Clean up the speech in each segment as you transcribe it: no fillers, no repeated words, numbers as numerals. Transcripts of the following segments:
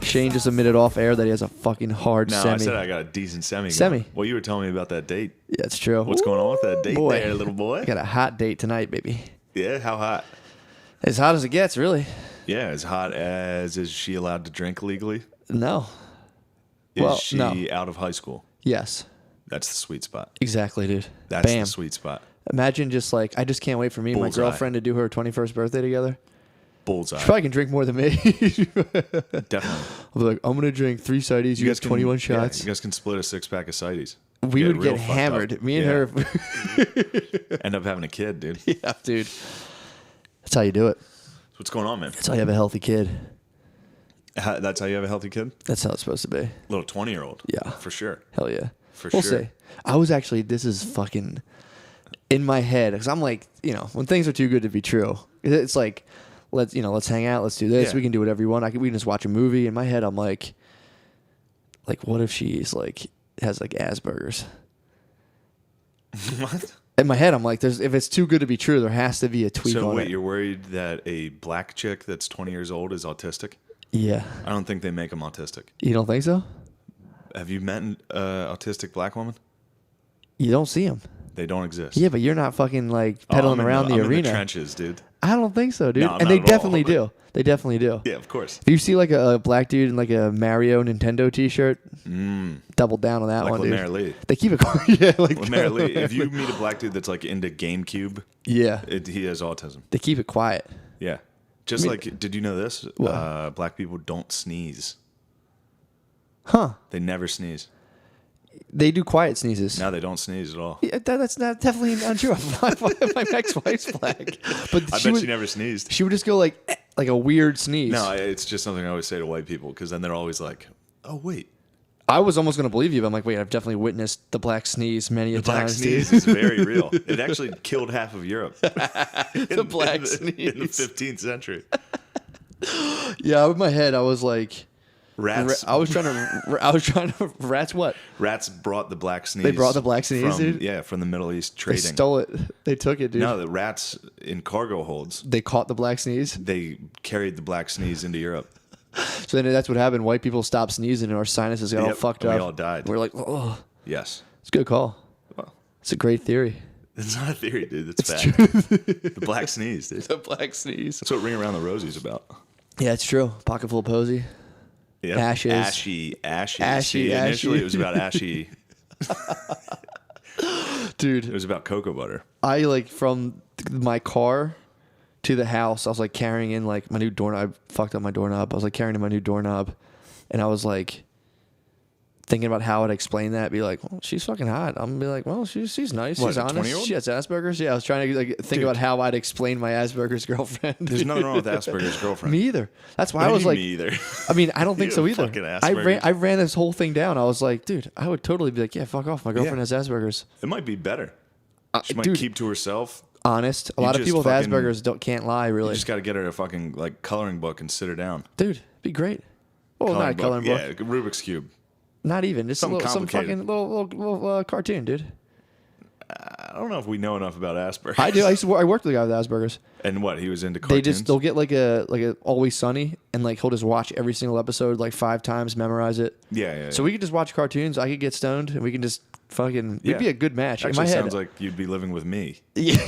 Shane just admitted off air that he has a fucking hard No, semi. I said I got a decent semi. Semi. Going. Well, you were telling me about that date. Yeah, it's true. What's going on with that date there, little boy? I got a hot date tonight, baby. Yeah, how hot? As hot as it gets, really. Yeah, as hot as is she allowed to drink legally? No. Is she out of high school? Yes. That's the sweet spot. Exactly, dude. That's Bam. the sweet spot. Imagine just like, I just can't wait for me and my Bullseye. girlfriend to do her 21st birthday together. Bullseye. She probably can drink more than me. Definitely. I'll be like, I'm going to drink 3 cides. You guys 21 shots. Yeah, you guys can split a 6-pack of cides. We would real get fucked hammered. up. Me and her. End up having a kid, dude. Yeah, dude. That's how you do it. So what's going on, man? That's how you have a healthy kid. That's how you have a healthy kid? That's how it's supposed to be. Little 20-year-old. Yeah. For sure. Hell yeah. We'll see. I was actually, this is fucking in my head. Because I'm like, when things are too good to be true, it's like, let's hang out. Let's do this. Yeah. We can do whatever you want. We can just watch a movie. In my head, I'm like, what if she's like, has like Asperger's? What? In my head, I'm like, if it's too good to be true, there has to be a tweak on it. So wait, you're worried that a black chick that's 20 years old is autistic? Yeah. I don't think they make them autistic. You don't think so? Have you met an autistic black woman? You don't see them. They don't exist. Yeah, but you're not fucking like pedaling around the I'm arena. in the trenches, dude. I don't think so, dude. No, and not they at definitely all. do. They definitely do. Yeah, of course. If you see like a black dude in like a Mario Nintendo T-shirt, double down on that Like one, Lemaire dude. Lee. They keep it quiet. Yeah, like Lemaire Lee. If you meet a black dude that's like into GameCube, yeah, he has autism. they keep it quiet. Yeah. Just like, did you know this? Black people don't sneeze. Huh? They never sneeze. They do quiet sneezes. No, they don't sneeze at all. Yeah, that's not definitely not true. My ex-wife's black, but I bet she never sneezed. She would just go like a weird sneeze. No, it's just something I always say to white people because then they're always like, "Oh wait." I was almost gonna believe you, but I'm like, wait, I've definitely witnessed the black sneeze many a Black time. sneeze is very real. It actually killed half of Europe. The black sneeze in the 15th century. Yeah, in my head, I was like, Rats. I was trying to. Rats what? Rats brought the black sneeze. They brought the black sneeze, from, dude? Yeah, from the Middle East They trading. stole it. They took it, dude. No, the rats in cargo holds. They caught the black sneeze. They carried the black sneeze into Europe. So then that's what happened. White people stopped sneezing and our sinuses got all Yep, fucked and up. we all died. We're like, oh, Yes. it's a good call. Well, It's a great theory. it's not a theory, dude. It's fact. The black sneeze, dude. The black sneeze. That's what Ring Around the Rosie's about. Yeah, it's true. Pocket full of posy. Yep. Ashes. Ashy. Ashy, See, initially ashy. it was about ashy. Dude, It was about cocoa butter. I like from my car to the house, I was like carrying in like my new doorknob. I fucked up my doorknob. I was like carrying in my new doorknob, and I was like thinking about how I'd explain that. Be like, well, she's fucking hot. I'm gonna be like, well, she's nice. What, She's a honest. 20-year-old? She has Asperger's. Yeah, I was trying to like think about how I'd explain my Asperger's girlfriend. There's nothing wrong with Asperger's girlfriend. Me either. That's why What I do was you like, mean, me either. I mean, I don't think You so have either. fucking I Asperger's. ran this whole thing down. I was like, dude, I would totally be like, yeah, fuck off. My girlfriend has Asperger's. It might be better. She might dude, keep to herself. honest. A lot of just people with fucking- Asperger's can't lie, You really. just got to get her a fucking like coloring book and sit her down. Dude, be great. Well, not a coloring book. Yeah, Rubik's Cube. Not even. Just Something some complicated. fucking little cartoon, dude. I don't know if we know enough about Asperger's. I do. I worked with a guy with Asperger's. And what? He was into cartoons? They'll get like a Always Sunny, and like he'll just watch every single episode like 5 times, memorize it. Yeah. So we could just watch cartoons. I could get stoned, and we can just fucking. Yeah. It'd be a good match. Actually, In my head, sounds like you'd be living with me. yeah.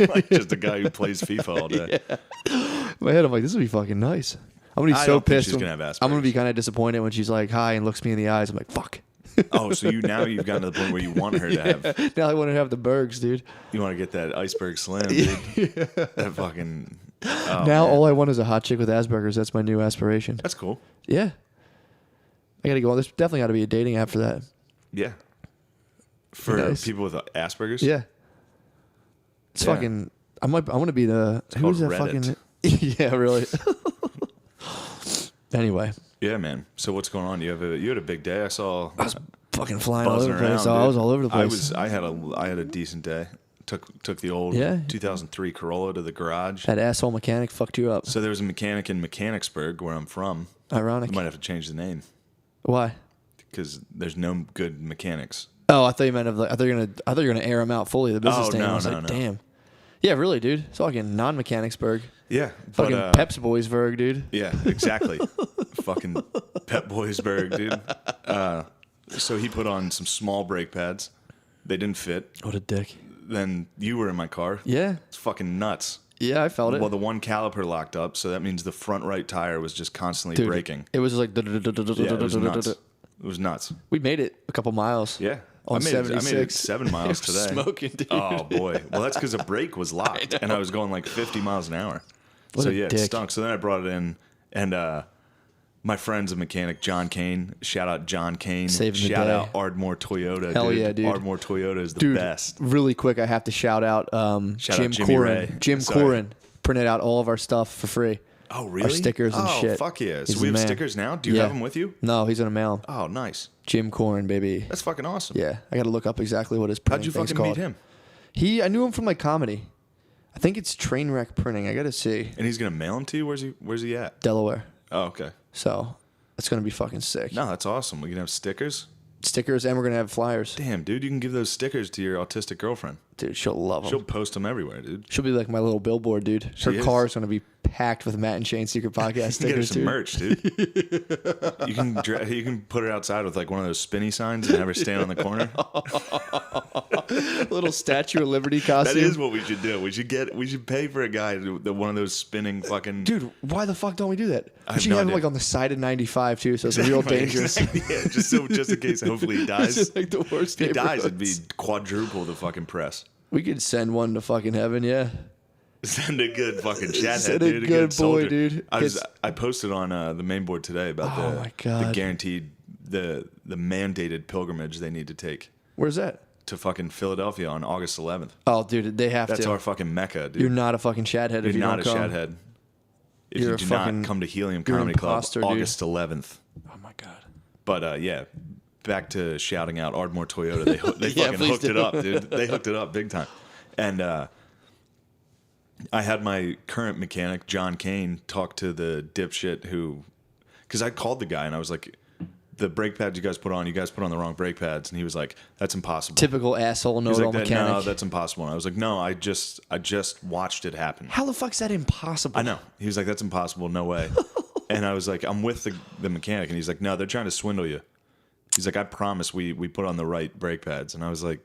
Like just a guy who plays FIFA all day. In my head, I'm like, this would be fucking nice. I'm gonna be I so don't think pissed. she's gonna have Asperger's. I'm gonna be kind of disappointed when she's like hi and looks me in the eyes. I'm like, fuck. Oh, so you've gotten to the point where you want her to have. Now I want to have the bergs, dude. You want to get that iceberg slim, dude. That fucking. Oh, Now man. all I want is a hot chick with Asperger's. That's my new aspiration. That's cool. Yeah. I gotta go. There's definitely got to be a dating app for that. Yeah. For Nice. people with Asperger's. Yeah. It's Yeah. fucking. I want to be the. Who's that called fucking? Yeah, really. Anyway, Yeah, man. So what's going on? You had a big day. I saw. I was fucking flying all over buzzing the place. around. I was dude. all over the place. I had a decent day. Took the old Yeah. 2003 Corolla to the garage. That asshole mechanic fucked you up. So there was a mechanic in Mechanicsburg, where I'm from. Ironic. I might have to change the name Why? because there's no good mechanics. Oh, I thought you meant of like I thought you were gonna air him out fully. The business Oh, name. no, I was no, like, no. damn. Yeah, really, dude. It's fucking non-Mechanicsburg. Yeah, Fucking but Peps Boysburg, dude. yeah, exactly. fucking Pep Boysberg, dude. So he put on some small brake pads. They didn't fit. What a dick. Then you were in my car. Yeah. It's fucking nuts. Yeah, I felt it. Well, the one caliper locked up, so that means the front right tire was just constantly Dude, braking. It was like... Yeah, it was nuts. It was nuts. We made it a couple miles. Yeah. On I made 76. it 7 miles today. Smoking, dude. Oh, boy. Well, that's because the brake was locked, and I was going like 50 miles an hour. What So, a yeah, dick. it stunk. So then I brought it in, and my friend's a mechanic, John Kane. Shout out John Kane. Saving the Shout day. out Ardmore Toyota. Hell yeah, dude. Ardmore Toyota is the Dude, best. really quick, I have to shout out Shout out Jim Jimmy Ray. Corin. Jim Sorry. Corin printed out all of our stuff for free. Oh, really? Our stickers and shit. Oh, fuck yeah. He's So we the have man. stickers now? Do you Yeah. have them with you? No, he's gonna mail 'em. Oh, nice. Jim Corin, baby. That's fucking awesome. Yeah, I got to look up exactly what his How'd printing you thing's fucking called. meet him? I knew him from like comedy. I think it's Trainwreck Printing. I got to see. And he's going to mail them to you? Where's he at? Delaware. Oh, okay. So it's gonna be fucking sick. No, that's awesome. We can have stickers. Stickers, and we're gonna have flyers. Damn, dude, you can give those stickers to your autistic girlfriend. Dude, she'll love them. She'll post them everywhere, dude. She'll be like my little billboard, dude. Her She is. car's gonna be packed with Matt and Shane Secret Podcast You can get her stickers, some dude. merch, dude. You can put her outside with like one of those spinny signs and have her stand on the corner. Little Statue of Liberty That costume. is what we should do. We should pay for a guy to one of those spinning fucking. Dude, why the fuck don't we do that? I We have should no have it idea. like on the side of 95 too, so it's real dangerous. Exactly. Yeah, just in case. Hopefully he It's dies. just like the worst If he dies, it'd be neighborhoods. quadruple the fucking press. We could send one to fucking heaven, yeah. Send a good fucking chathead, Send a dude. good boy, soldier. dude. I posted on the main board today about Oh my God. the guaranteed the mandated pilgrimage they need to take Where's that? to fucking Philadelphia on August 11th. Oh, dude, they have That's to. our fucking mecca, dude. You're not a fucking shathead if You're you not a don't come. shathead. If You're you a do fucking- not come to Helium you're an Comedy Club imposter, dude. August 11th. Oh my god. But yeah, back to shouting out Ardmore Toyota. They Yeah, fucking please hooked it do. up, dude. They hooked it up big time. And I had my current mechanic, John Kane, talk to the dipshit who, because I called the guy and I was like, the brake pads you guys put on the wrong brake pads. And he was like, that's impossible. Typical asshole He was know-it-all like, mechanic. no, that's impossible. And I was like, no, I just watched it happen. How the fuck's that impossible? I know. He was like, that's impossible. No way. And I was like, I'm with the mechanic. And he's like, no, they're trying to swindle you. He's like, I promise we put on the right brake pads. And I was like,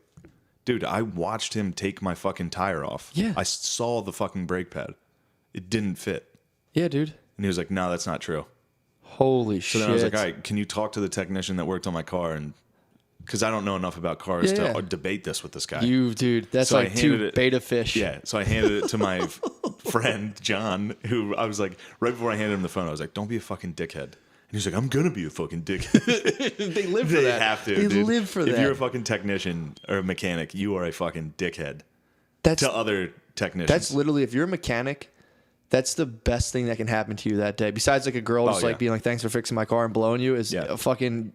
dude, I watched him take my fucking tire off. Yeah. I saw the fucking brake pad. It didn't fit. Yeah, dude. And he was like, no, that's not true. Holy So shit. then I was like, all right, can you talk to the technician that worked on my car? And because I don't know enough about cars Yeah, to yeah. debate this with this guy. Dude, that's So I like handed two it- beta fish. Yeah, so I handed it to my friend John, who I was like, right before I handed him the phone, I was like, "Don't be a fucking dickhead." And he's like, "I'm gonna be a fucking dickhead." They live for They that. have to. They dude. live for if that. you're a fucking technician or a mechanic, you are a fucking dickhead that's to other technicians. that's literally, if you're a mechanic, that's the best thing that can happen to you that day. Besides like a girl just yeah. like being like, thanks for fixing my car and blowing you, is Yeah.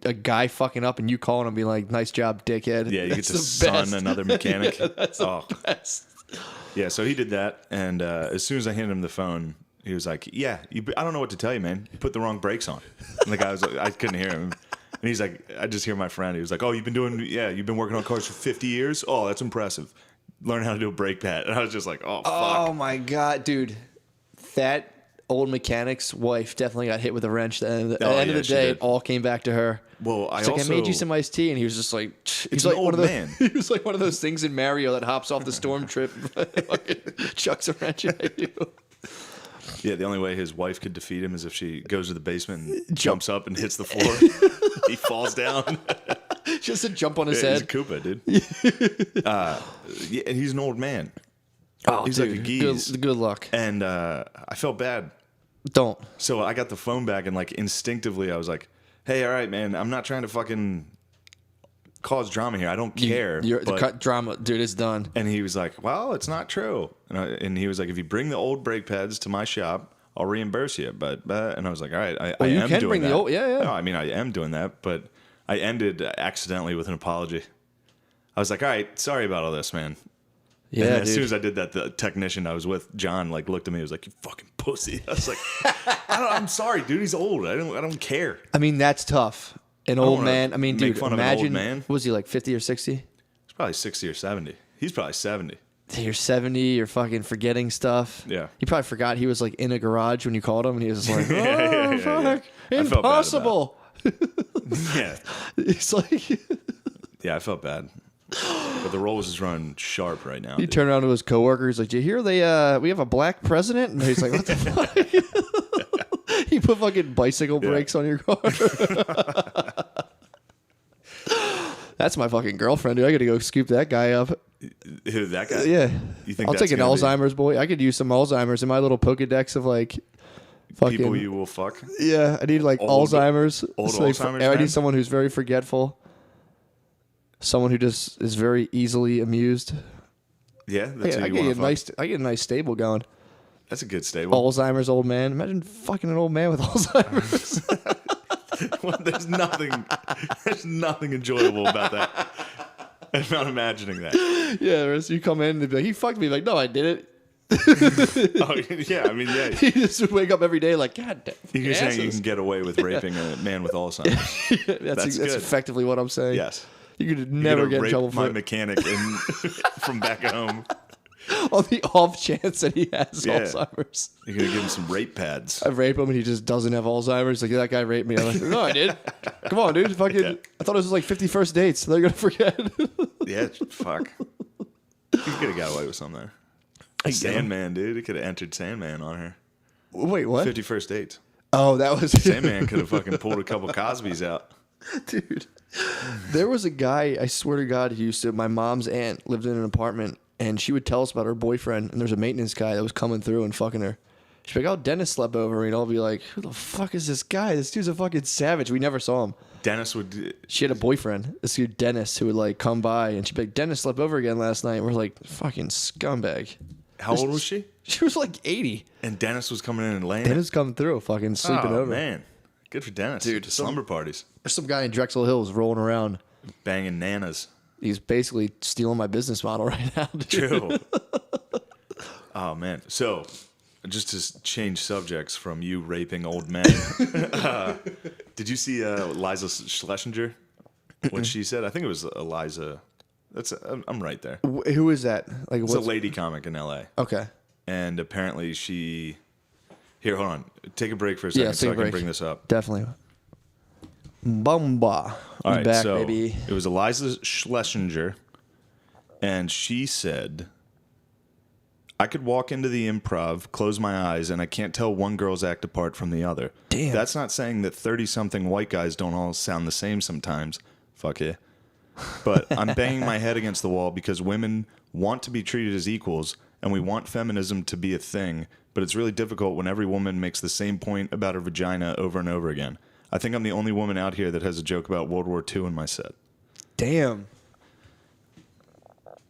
a guy fucking up and you calling him being like, nice job, dickhead. yeah, you get That's to the son best. another mechanic. Yeah, that's the best. Yeah, so he did that, and as soon as I handed him the phone, he was like, "Yeah, I don't know what to tell you, man. You put the wrong brakes on." And the guy was like, I couldn't hear him, and he's like, I just hear my friend. He was like, "Oh, you've been working on cars for 50 years. Oh, that's impressive. Learn how to do a brake pad." And I was just like, "Oh, fuck." Oh my god, dude, that old mechanic's wife definitely got hit with a wrench. At the end of the she day, did. it all came back to her. Well, I She's like, I made you also- some iced tea, and he was just like, he's an like one old of those, man. He was like one of those things in Mario that hops off the storm trip, fucking chucks a wrench at you. Yeah, the only way his wife could defeat him is if she goes to the basement and jumps up and hits the floor. He falls down. Just to jump on his Yeah, he's a head. Koopa, dude. Yeah, and he's an old man. Oh, he's dude, like a geese. Good luck. And I felt bad. Don't. So I got the phone back and like instinctively I was like, "Hey, all right, man, I'm not trying to fucking cause drama here. I don't care." You're, the but- cut drama, dude. It's done. And he was like, "Well, it's not true." And he was like, "If you bring the old brake pads to my shop, I'll reimburse you." But and I was like, "All right, I you am can doing bring that." the old- yeah. No, I mean, I am doing that, but I ended accidentally with an apology. I was like, "All right, sorry about all this, man." Yeah, And dude. as soon as I did that, the technician I was with, John, like looked at me. He was like, "You fucking pussy." I was like, "I'm sorry, dude. He's old. I don't care." I mean, that's tough. An old wanna man. I mean, make dude, fun of an old imagine. man. Was he like 50 or 60? He's probably 60 or 70. He's probably 70. you're 70, you're fucking forgetting stuff. Yeah. He probably forgot he was like in a garage when you called him, and he was just like, oh, yeah, fuck, I felt bad about impossible. Yeah. He's like, Yeah, I felt bad. But the Rolls is running sharp right now. he turned around to his coworker. He's like, "Do you hear we have a black president?" And he's like, "What the fuck?" He put fucking bicycle brakes on your car. That's my fucking girlfriend, dude. I gotta go scoop that guy up. Who, that guy? Yeah. You think I'll that's take an gonna be Alzheimer's boy. I could use some Alzheimer's in my little Pokedex of like fucking people you will fuck? Yeah, I need like Old- Alzheimer's. old So, like, Alzheimer's I man? need someone who's very forgetful. Someone who just is very easily amused. Yeah, that's who I you get want a to fuck. I get a nice stable going. That's a good stable. Alzheimer's old man. Imagine fucking an old man with Alzheimer's. Well, there's nothing enjoyable about that. I'm not imagining that. Yeah, so you come in and they'd be like, he fucked me. Like, no, I didn't. Oh, yeah, I mean, yeah. He just would wake up every day like, God damn. You're saying you asses." can get away with raping a man with Alzheimer's. that's good. effectively what I'm saying. Yes. You could You're never gonna get in rape trouble my for it. mechanic from back home. On the off chance that he has Yeah. Alzheimer's. You're gonna give him some rape pads. I rape him and he just doesn't have Alzheimer's. Like, that guy raped me. I'm like, no, I did. Come on, dude. Fucking, Yeah. I thought it was like 51st dates. They're going to forget. Yeah, fuck. You could have got away with something there. Sandman, dude. He could have entered Sandman on her. Wait, what? 51st dates. Oh, that was Sandman could have fucking pulled a couple Cosbys out. Dude, there was a guy, I swear to God, who used to, my mom's aunt lived in an apartment, and she would tell us about her boyfriend, and there's a maintenance guy that was coming through and fucking her. She'd be like, oh, Dennis slept over, and I'll be like, who the fuck is this guy? This dude's a fucking savage. We never saw him. Dennis would. She had a boyfriend, this dude Dennis, who would like come by, and she'd be like, Dennis slept over again last night. And we're like, fucking scumbag. How old was she? She was like 80. And Dennis was coming in and laying. Dennis coming through, fucking sleeping over. Man, good for Dennis. Dude, The slumber parties, There's some guy in Drexel Hills rolling around. banging nanas. He's basically stealing my business model right now, dude. True. Oh man. So, just to change subjects from you raping old men, did you see Liza Schlesinger? What she said? I think it was Liza. I'm right there. Who is that? Like, It's a what's lady comic in L.A. Okay. And apparently she. Here, hold on. Take a break for a second Yeah, so take I a can break. bring this up. Definitely. Bumba. All right, back, so baby. it was Liza Schlesinger, and she said, I could walk into the Improv, close my eyes, and I can't tell one girl's act apart from the other. Damn. That's not saying that 30-something white guys don't all sound the same sometimes. Fuck yeah. But I'm banging my head against the wall because women want to be treated as equals, and we want feminism to be a thing, but it's really difficult when every woman makes the same point about her vagina over and over again. I think I'm the only woman out here that has a joke about World War II in my set. Damn.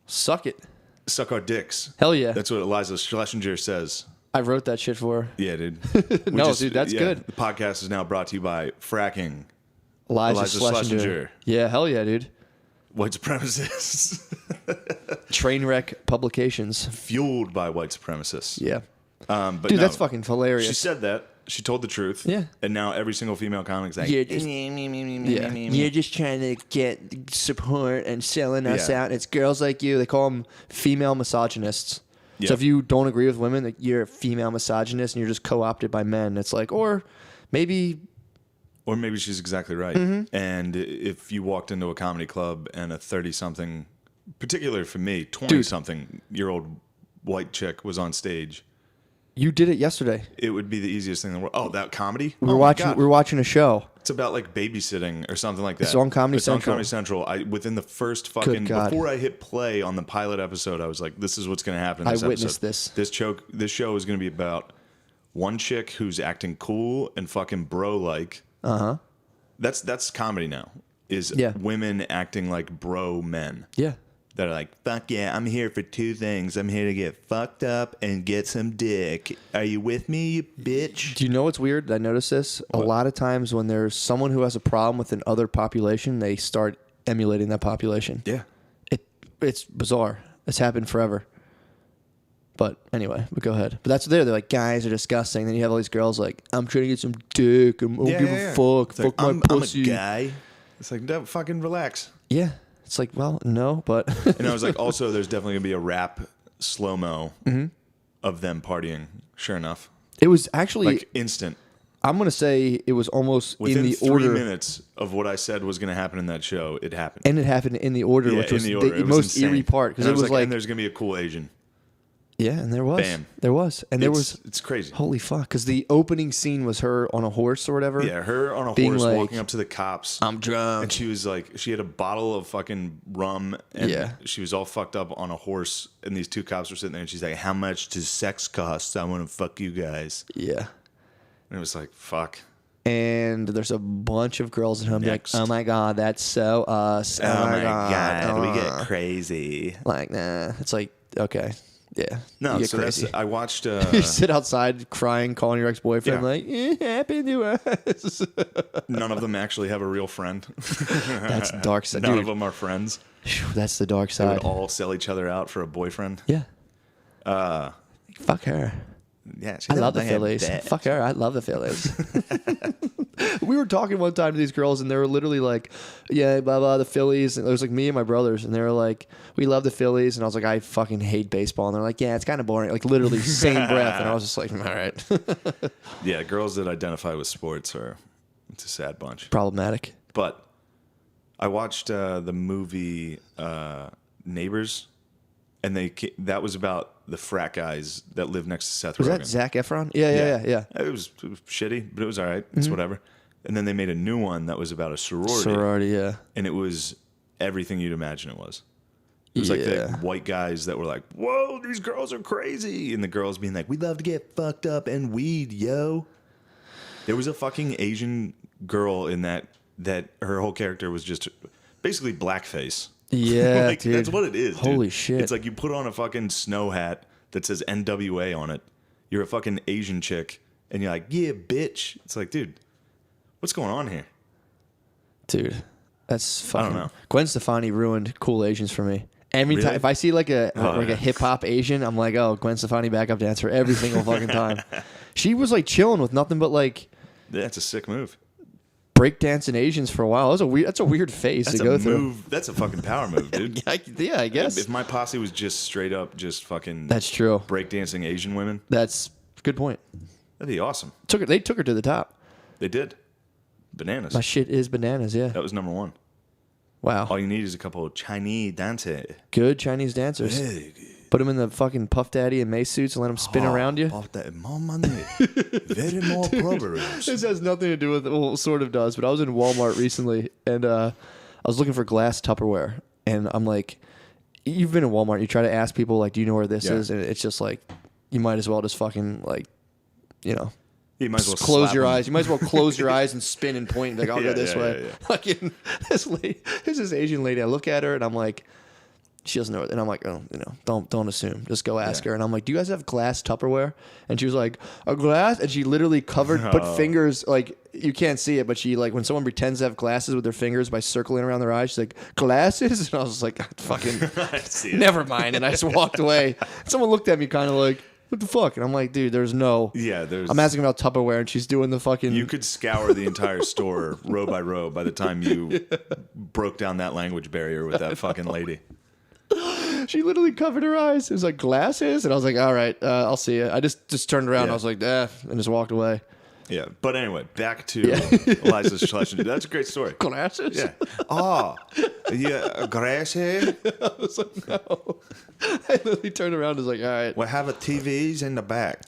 Suck it. Suck our dicks. Hell yeah. That's what Liza Schlesinger says. I wrote that shit for her. Yeah, dude. No, dude, that's good. The podcast is now brought to you by fracking. Liza Liza Schlesinger. Schlesinger. Yeah, hell yeah, dude. White supremacists. Trainwreck Publications. Fueled by white supremacists. Yeah. But Dude, no, that's fucking hilarious. She said that. She told the truth. Yeah. And now every single female comic's like, You're just, You're just trying to get support and selling us Yeah. out. It's girls like you. They call them female misogynists. Yeah. So if you don't agree with women, like, you're a female misogynist and you're just co-opted by men. It's like, or maybe Or maybe she's exactly right. Mm-hmm. And if you walked into a comedy club and a 30-something, particularly for me, 20-something-year-old white chick was on stage, you did it yesterday. it would be the easiest thing in the world. Oh, that comedy? We Oh were my watching. God. We were watching a show. It's about like babysitting or something like that. It's on Comedy It's Central. on Comedy Central. Within the first fucking God. before I hit play on the pilot episode, I was like, "This is what's going to happen." In I this witnessed episode. this. This show is going to be about one chick who's acting cool and fucking bro like. That's comedy now. Is Yeah. women acting like bro men Yeah. that are like, "Fuck yeah, I'm here for two things. I'm here to get fucked up and get some dick. Are you with me, you bitch?" Do you know what's weird? I noticed this a lot of times when there's someone who has a problem with an other population, they start emulating that population. Yeah. It's bizarre. It's happened forever. But anyway, but go ahead. But that's what they're like, guys are disgusting. Then you have all these girls like, I'm trying to get some dick. I don't give a fuck. It's Fuck like, my I'm pussy. a guy. It's like, no, fucking relax. Yeah. It's like, well, no, but And I was like, also, there's definitely gonna be a rap slow-mo of them partying. Sure enough. It was actually Like instant. I'm gonna say it was almost Within in the 3 order, minutes of what I said was going to happen in that show, it happened. and it happened in the order, which was in the order. the It was most insane. eerie part because And it I was like, and there's going to be a cool Asian. yeah, and there was, Bam. there was, and there was. It's crazy. Holy fuck! Because the opening scene was her on a horse or whatever. Yeah, her on a being horse like, walking up to the cops. I'm drunk. And she was like, she had a bottle of fucking rum, and Yeah. she was all fucked up on a horse. And these two cops were sitting there, and she's like, "How much does sex cost? I want to fuck you guys." Yeah. And it was like, fuck. And there's a bunch of girls at home be like, Next. "Oh my god, that's so us! Oh my god, we get uh." crazy. Like, nah. It's like, okay, yeah. No, you get so crazy. I watched. You sit outside crying, calling your ex-boyfriend, Yeah. like, "It happened to us." None of them actually have a real friend. That's dark side. None Dude, of them are friends. phew, that's the dark They would side. all sell each other out for a boyfriend. Yeah. Fuck her. Yeah, I love the Phillies. Fuck her. I love the Phillies. We were talking one time to these girls, and they were literally like, "Yeah, blah blah, the Phillies." And it was like me and my brothers, and they were like, "We love the Phillies," and I was like, "I fucking hate baseball," and they're like, "Yeah, it's kind of boring." Like literally same breath, and I was just like, "All right." Yeah, girls that identify with sports it's a sad bunch. Problematic. But I watched the movie Neighbors, and that was about the frat guys that live next to Seth Was Rogen. that Zac Efron? Yeah. It was shitty, but it was all right. It's whatever. And then they made a new one that was about a sorority, Yeah. and it was everything you'd imagine it was. It was like Yeah. the white guys that were like, "Whoa, these girls are crazy," and the girls being like, "We love to get fucked up and weed, yo." There was a fucking Asian girl in that her whole character was just basically blackface. Yeah, like, dude. that's what it is. Holy dude. shit. It's like you put on a fucking snow hat that says NWA on it. You're a fucking Asian chick, and you're like, "Yeah, bitch." It's like, dude, what's going on here? Dude, that's fucking. know. Gwen Stefani ruined cool Asians for me. Every time, Really? if I see like a yeah. hip hop Asian, I'm like, oh, Gwen Stefani backup dancer every single fucking time. She was like chilling with nothing but like That's a sick move. breakdancing Asians for a while. That's a weird phase That's to go a through. move. That's a fucking power move, dude. Yeah, I guess If my posse was just straight up, just fucking that's true. breakdancing Asian women, That's a good point. that'd be awesome. They took her to the top. They did. Bananas. My shit is bananas. Yeah. That was number one. Wow. All you need is a couple of Chinese dancers. Good Chinese dancers. Put them in the fucking Puff Daddy and Mace suits and let them spin around you. Off that more money. Very more progress. This has nothing to do with well, sort of does, but I was in Walmart recently and I was looking for glass Tupperware, and I'm like, you've been in Walmart, you try to ask people like, do you know where this Yeah. is? And it's just like, you might as well just fucking like, you know, You might as well just close slap your them. eyes. You might as well close your eyes and spin and point. Like, I'll Yeah, go this yeah, way. yeah, yeah. Fucking this lady, there's this Asian lady. I look at her and I'm like, she doesn't know it. And I'm like, oh, you know, don't assume. Just go ask Yeah. her. And I'm like, do you guys have glass Tupperware? And she was like, a glass? And she literally put fingers, like, you can't see it, but she, like, when someone pretends to have glasses with their fingers by circling around their eyes, she's like, glasses? And I was like, fucking, I see it. never mind. And I just walked away. Someone looked at me kind of like, what the fuck? And I'm like, dude, there's no. Yeah, there's. I'm asking about Tupperware, and she's doing the fucking. You could scour the entire store row by row by the time you broke down that language barrier with that fucking lady. She literally covered her eyes. It was like glasses, and I was like, all right, I'll see you. I just turned around. Yeah. I was like, and just walked away. Yeah, but anyway, back to Liza Slesh. That's a great story. Glasses? Yeah. Oh, yeah, grassy. I was like, no. I literally turned around and was like, all right. We have a TVs in the back.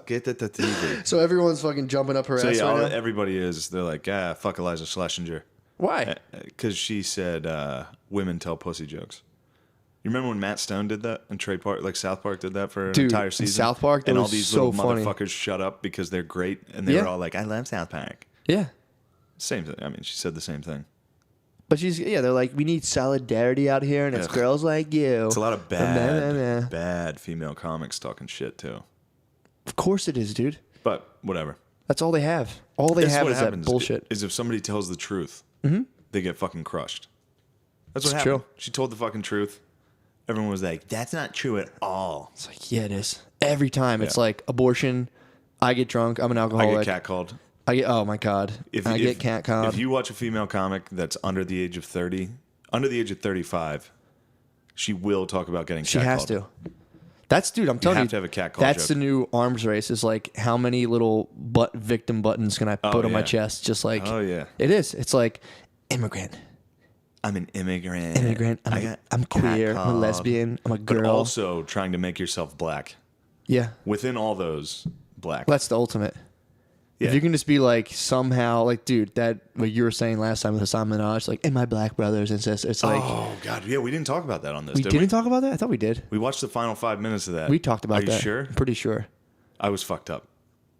Get at the TV. So everyone's fucking jumping up her So ass yeah, right now? everybody is. They're like, fuck Eliza Schlesinger. Why? Because she said women tell pussy jokes. You remember when Matt Stone did that and Trey Park, like South Park did that for an Dude, entire in season? South Park, that and all was these so little funny. motherfuckers shut up because they're great, and they Yeah. were all like, "I love South Park." Yeah. Same thing. I mean, she said the same thing. But they're like, we need solidarity out here, and it's Ugh. girls like you. It's a lot of Nah. bad female comics talking shit too. Of course it is, dude. But whatever. That's all they have. All they That's have what is that happens. bullshit. Is if somebody tells the truth, they get fucking crushed. That's what It's happened. true. She told the fucking truth. Everyone was like, "That's not true at all." It's like, yeah, it is. Every time. It's Yeah. like abortion. I get drunk. I'm an I alcoholic. get catcalled. Oh my God. I get catcalled. If you watch a female comic that's under the age of 30, under the age of 35, she will talk about getting She catcalled. has to. That's, dude, I'm telling you. have to have a catcall That's joke. the new arms race. Is like, how many little victim buttons can I put on my yeah. chest? Just like, Oh, yeah. It is. It's like, immigrant. I'm an immigrant. I'm queer. I'm a lesbian. I'm a girl. But also trying to make yourself black. Yeah. Within all those, black. That's the ultimate. Yeah. If you can just be like, somehow, like, dude, that, what you were saying last time with Hassan Minaj, like, and my black brothers and sisters, it's like, Oh, God. Yeah, we didn't talk about that on this, we did didn't we? talk about that? I thought we did. We watched the final 5 minutes of that. We talked about Are that. you sure? I'm pretty sure. I was fucked up.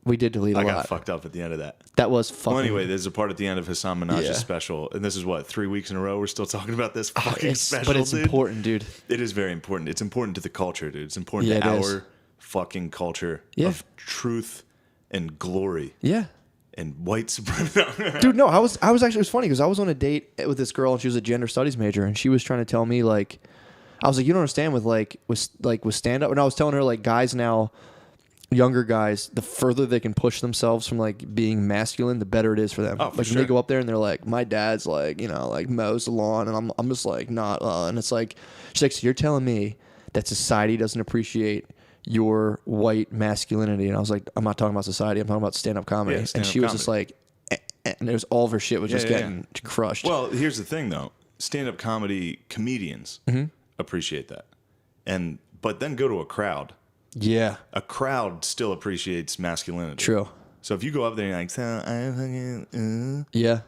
We did delete a I lot. got fucked up at the end of that. That was fucking. Well, anyway, there's a part at the end of Hassan Minaj's Yeah. special, and this is what, 3 weeks in a row we're still talking about this fucking special, but it's dude? important, dude. It is very important. It's important to the culture, dude. It's important Yeah, to it is. our fucking culture Yeah. of truth and glory Yeah. and white supremacy. Dude, no, I was actually, it was funny because I was on a date with this girl and she was a gender studies major and she was trying to tell me, like, I was like, you don't understand with stand up. And I was telling her, like, guys now, younger guys, the further they can push themselves from like being masculine, the better it is for them. Oh, like for when sure. they go up there and they're like, my dad's like, like mows the lawn, and I'm just like not. And it's like, she's like, so you're telling me that society doesn't appreciate your white masculinity? And I was like, I'm not talking about society. I'm talking about stand up comedy. Yeah, and stand-up she was just comedy. like, and it was all of her shit was just yeah, getting crushed. Well, here's the thing, though. Stand-up comedy comedians appreciate that. But then go to a crowd. yeah, A crowd still appreciates masculinity. true. So if you go up there and you're like, so I fucking, Yeah,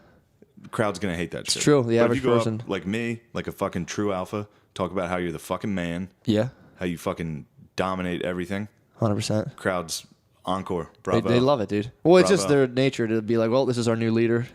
the crowd's going to hate that shit. true. The But if average you go person. up like me, like a fucking true alpha, talk about how you're the fucking man, yeah, how you fucking dominate everything, 100%. crowd's encore. Bravo. They love it, dude. Well, it's just Bravo. their nature to be like, well, this is our new leader.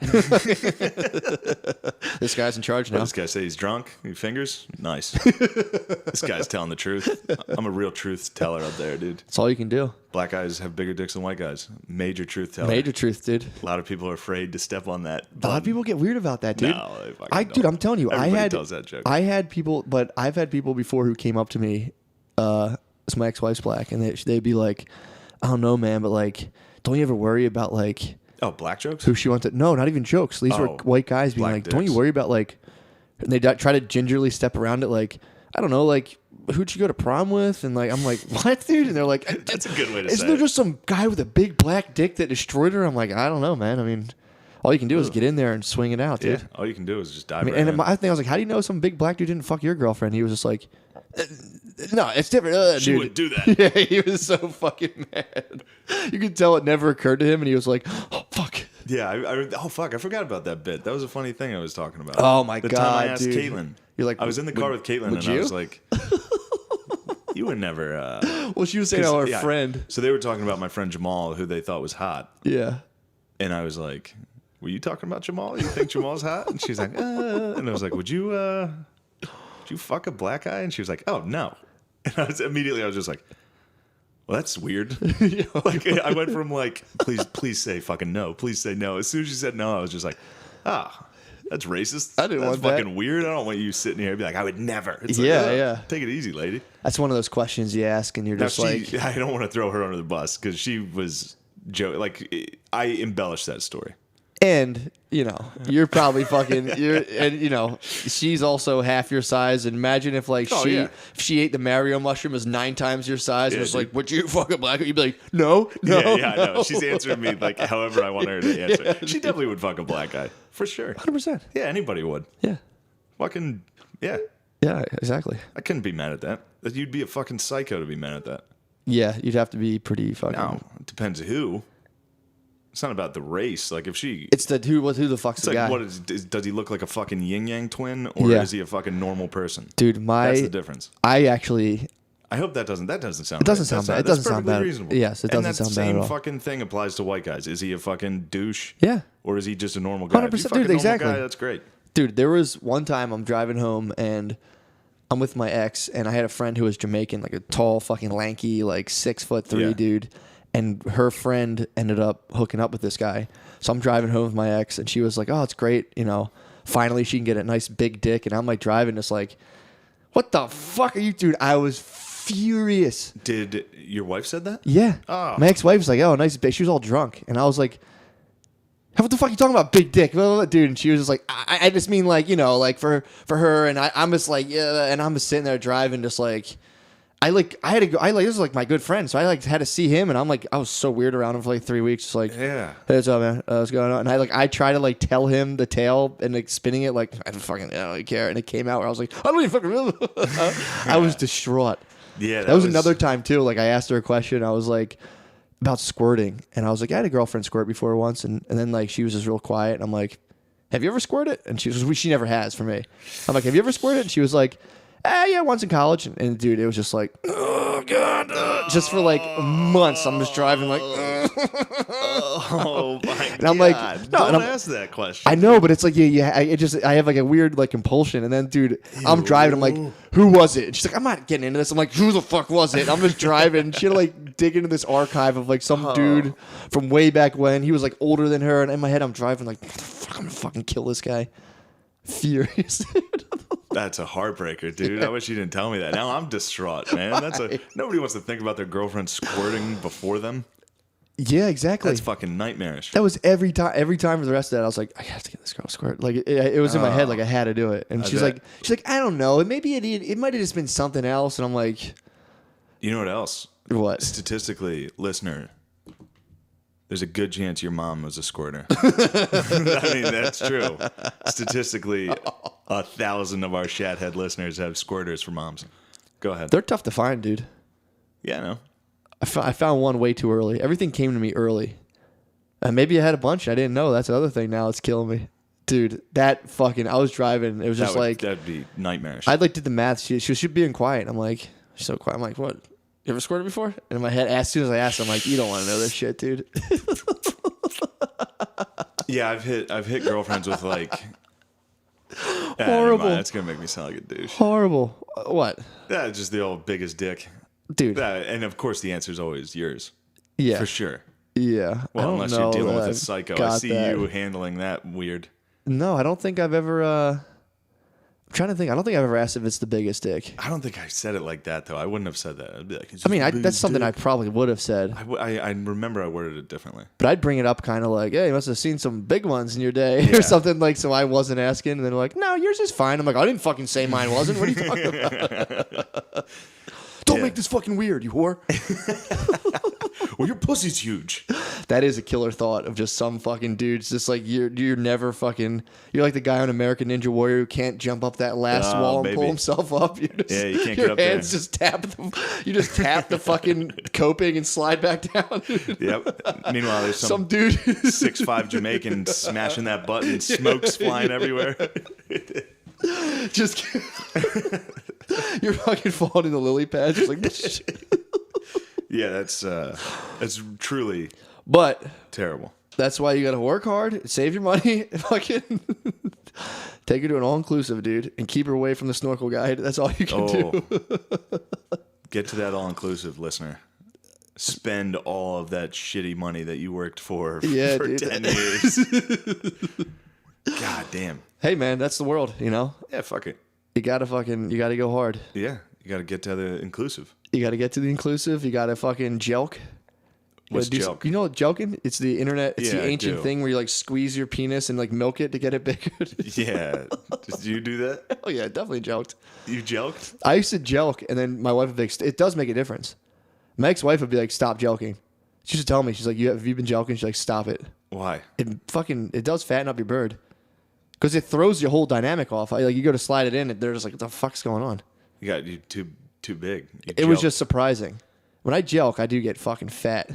This guy's in charge What now. does this guy say? He's drunk? He fingers? Nice. This guy's telling the truth. I'm a real truth teller up there, dude. That's all you can do. Black guys have bigger dicks than white guys. Major truth teller. Major truth, dude. A lot of people are afraid to step on that. A lot of people get weird about that, dude. No, they fucking Dude, don't. I'm telling you, Everybody does that joke. I had people, but I've had people before who came up to me. So my ex-wife's black, and they'd be like, I don't know, man, but like, don't you ever worry about like Oh, black jokes? who she wants to? No, not even jokes. These were Oh, white guys being black like, don't you dicks. worry about like, and they try to gingerly step around it, like, I don't know, like, who'd you go to prom with? And like, I'm like, what, dude? And they're like, That's a good way to isn't say there it. just some guy with a big black dick that destroyed her? I'm like, I don't know, man. I mean, all you can do is get in there and swing it out, dude. Yeah, all you can do is just dive I mean, right and in. I think I was like, how do you know some big black dude didn't fuck your girlfriend? He was just like, no, it's different. She dude. would do that. Yeah, he was so fucking mad. You could tell it never occurred to him, and he was like, oh, fuck. Yeah, oh fuck, I forgot about that bit. That was a funny thing I was talking about. Oh, my the time I God, asked dude. Caitlin. You're like, I was in the car with Caitlin would and I you? was like, you would never. Well, she was saying how her yeah. friend. So they were talking about my friend Jamal, who they thought was hot, Yeah. and I was like, "Were you talking about Jamal? You think Jamal's hot?" And she's like, and I was like, would you fuck a black guy?" And she was like, "Oh no." And I was just like, well, that's weird. Like I went from like, please say fucking no. Please say no. As soon as she said no, I was just like, that's racist. I didn't That's want that. fucking weird. I don't want you sitting here and be like, I would never. It's Yeah, like, yeah. Take it easy, lady. That's one of those questions you ask, and you're Now just like, I don't want to throw her under the bus because she was like, I embellished that story. and you're probably fucking, and she's also half your size. And imagine if like Oh, if yeah. she ate the Mario mushroom is 9 times your size. Yeah, and it's dude. like, would you fuck a black? You'd be like, no. Yeah, I know. She's answering me like however I want her to answer. She definitely would fuck a black guy for sure. 100%. Yeah, anybody would. Yeah. Fucking yeah. Yeah, exactly. I couldn't be mad at that. You'd be a fucking psycho to be mad at that. Yeah, you'd have to be pretty fucking. No, it depends who. It's not about the race. Like if she, It's the who the fuck's it's the like guy? what does he look like a fucking yin yang twin or Yeah. is he a fucking normal person? Dude, That's the difference. I actually, I hope that doesn't sound. It doesn't right. sound That's bad. not- It doesn't that's sound perfectly bad. Reasonable. Yes, it And doesn't that sound bad at same all. fucking thing applies to white guys. Is he a fucking douche? yeah. Or is he just a normal guy? If you 100%, fuck a dude, normal exactly. guy, that's great. Dude, there was one time I'm driving home and I'm with my ex, and I had a friend who was Jamaican, like a tall, fucking lanky, like 6'3" Yeah. dude. And her friend ended up hooking up with this guy. So I'm driving home with my ex, and she was like, "Oh, it's great, finally she can get a nice big dick." And I'm like driving, just like, "What the fuck are you, dude?" I was furious. Did your wife said that? Yeah. Oh. My ex-wife was like, "Oh, nice big." She was all drunk, and I was like, What the fuck are you talking about, big dick? Blah, blah, blah. Dude, and she was just like, I just mean like, you know, like for her, and I'm just like, yeah, and I'm just sitting there driving, just like, I had to go, this is like my good friend, so I like had to see him, and I'm like, I was so weird around him for like 3 weeks, just like, Yeah. hey, what's up, man? What's going on? And I try to like tell him the tale and like spinning it like, I don't really care, and it came out where I was like, I don't even fucking remember. I was distraught. Yeah. That was another time too. Like I asked her a question, I was like, about squirting, and I was like, I had a girlfriend squirt before once, and then like she was just real quiet, and I'm like, have you ever squirted? And she never has for me. I'm like, have you ever squirted? And she was like, yeah, once in college. And dude, it was just like, oh god, just for like months, I'm just driving like, oh my and I'm God. like, no, Don't ask that question. I know, but it's like, yeah, I have like a weird like compulsion, and then dude, I'm driving, I'm like, who was it? And she's like, I'm not getting into this. I'm like, who the fuck was it? And I'm just driving. She had to like dig into this archive of like some dude from way back when. He was like older than her, and in my head, I'm driving like, I'm gonna fucking kill this guy. Furious. That's a heartbreaker, dude. I wish you didn't tell me that. Now I'm distraught, man. Nobody wants to think about their girlfriend squirting before them. Yeah, exactly. That's fucking nightmarish. That was every time. Every time for the rest of that, I was like, I have to get this girl squirt. Like it was in my head, like I had to do it. And she's like, I don't know. Maybe it might have just been something else. And I'm like, you know what else? What? Statistically, listener, there's a good chance your mom was a squirter. I mean, that's true. Statistically, 1,000 of our Shathead listeners have squirters for moms. Go ahead. They're tough to find, dude. Yeah, I know. I found one way too early. Everything came to me early. And maybe I had a bunch. I didn't know. That's the other thing now. It's killing me. Dude, that fucking, I was driving. It was just that'd be nightmarish. I like did the math. She was being quiet. I'm like, she's so quiet. I'm like, what? You ever squirted before? And in my head, as soon as I asked, I'm like, you don't want to know this shit, dude. Yeah, I've hit girlfriends with like horrible. That's gonna make me sound like a douche. Horrible. What? Yeah, just the old biggest dick, dude. And of course, the answer is always yours. Yeah, for sure. Yeah. Well, unless you're dealing with a psycho, I see that. you handling that weird. No, I don't think I've ever. I'm trying to think. I don't think I've ever asked if it's the biggest dick. I don't think I said it like that though. I wouldn't have said that. I'd be like, that's something I probably would have said. I remember I worded it differently. But I'd bring it up kind of like, hey, you must have seen some big ones in your day or something like. So I wasn't asking, and then like, no, yours is fine. I'm like, I didn't fucking say mine wasn't. What are you talking about? Don't make this fucking weird, you whore. Well, your pussy's huge. That is a killer thought of just some fucking dudes. Just like you're never fucking. You're like the guy on American Ninja Warrior who can't jump up that last wall and pull himself up. You just, you can't your get up hands there. just tap. You just tap the fucking coping and slide back down. Yep. Meanwhile, there's some dude 6'5" Jamaican smashing that button, smokes flying everywhere. Just you're fucking falling in the lily pad. Just like. Yeah, that's truly but terrible. That's why you got to work hard, save your money, fucking take her to an all-inclusive, dude, and keep her away from the snorkel guide. That's all you can do. Get to that all-inclusive, listener. Spend all of that shitty money that you worked for 10 years. God damn. Hey, man, that's the world, you know? Yeah, fuck it. You got to go hard. Yeah, you got to get to the inclusive. You got to get to the inclusive. You got to fucking jelk. What's jelk? You know what jelking? It's the internet. It's the ancient I do. thing where you like squeeze your penis and like milk it to get it bigger. Yeah. Did you do that? Oh, yeah, definitely jelked. You jelked? I used to jelk, and then my wife would be like, it does make a difference. My ex-wife would be like, stop jelking. She used to tell me, she's like, have you been jelking? She's like, stop it. Why? It does fatten up your bird. Because it throws your whole dynamic off. Like you go to slide it in, and they're just like, what the fuck's going on? You got you too big. It was just surprising. When I jelk, I do get fucking fat.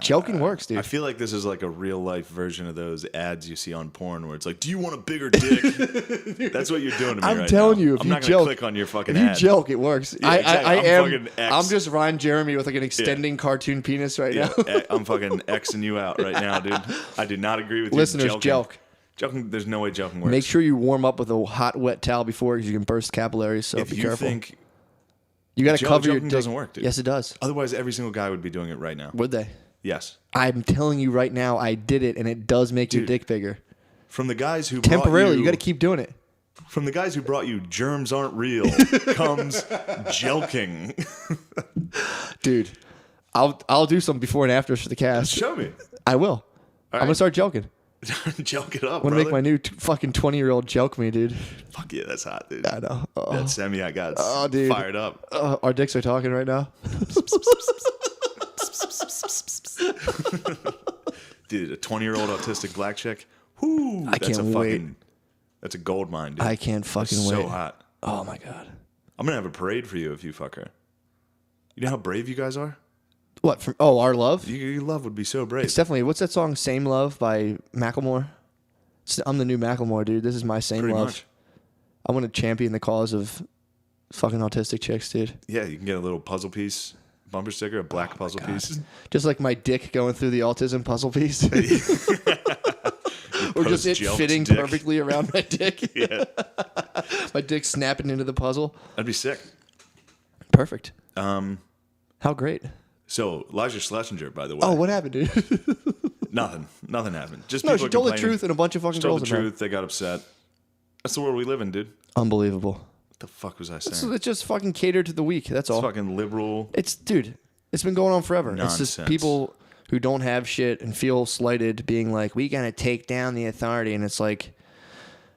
Jelking works, dude. I feel like this is like a real life version of those ads you see on porn where it's like, do you want a bigger dick? That's what you're doing to me I'm right telling now. you, if I'm you not going jelk, to click on your fucking if ad. you jelk, it works. Yeah, exactly. I'm just Ron Jeremy with like an extending cartoon penis right now. I'm fucking Xing you out right now, dude. I do not agree with Listeners, you. jelk. Jelking, there's no way jelking works. Make sure you warm up with a hot, wet towel before because you can burst capillaries. So be careful. Think you got to cover your dick. Doesn't work, dude. Yes, it does. Otherwise, every single guy would be doing it right now. Would they? Yes. I'm telling you right now, I did it, and it does make your dick bigger. From the guys who temporarily, you got to keep doing it. From the guys who brought you "Germs Aren't Real" comes jelking. Dude, I'll do some before and afters for the cast. Show me. I will. I'm gonna start jelking. Joke it up, I'm gonna brother. make my new fucking 20-year-old joke me, dude. Fuck yeah, that's hot, dude. I know. Oh, That semi I got dude. fired up. Our dicks are talking right now. Dude, a 20-year-old autistic black chick. Whoo, I that's can't a wait. fucking That's a gold mine, dude. I can't fucking That's wait. so hot. Oh my god. I'm gonna have a parade for you if you fuck her. You know how brave you guys are? What? From Our Love? Your love would be so brave. It's definitely. What's that song? Same Love by Macklemore. I'm the new Macklemore, dude. This is my same Pretty love. much. I want to champion the cause of fucking autistic chicks, dude. Yeah, you can get a little puzzle piece, bumper sticker, a Oh black puzzle piece. Just like my dick going through the autism puzzle piece. Or just it Post-jelked fitting dick. perfectly around my dick. Yeah, My dick snapping into the puzzle. that'd be sick. Perfect. How great. So Liza Schlesinger, by the way. Oh, what happened, dude? Nothing happened. Just No, people she told the complaining. truth and a bunch of fucking She told girls the are mad. truth. They got upset. That's the world we live in, dude. Unbelievable. What the fuck was I So saying? it's just fucking catered to the weak. That's all. It's fucking liberal. Dude, it's been going on forever. It's just Nonsense. people who don't have shit and feel slighted being like, we gotta take down the authority. And it's like,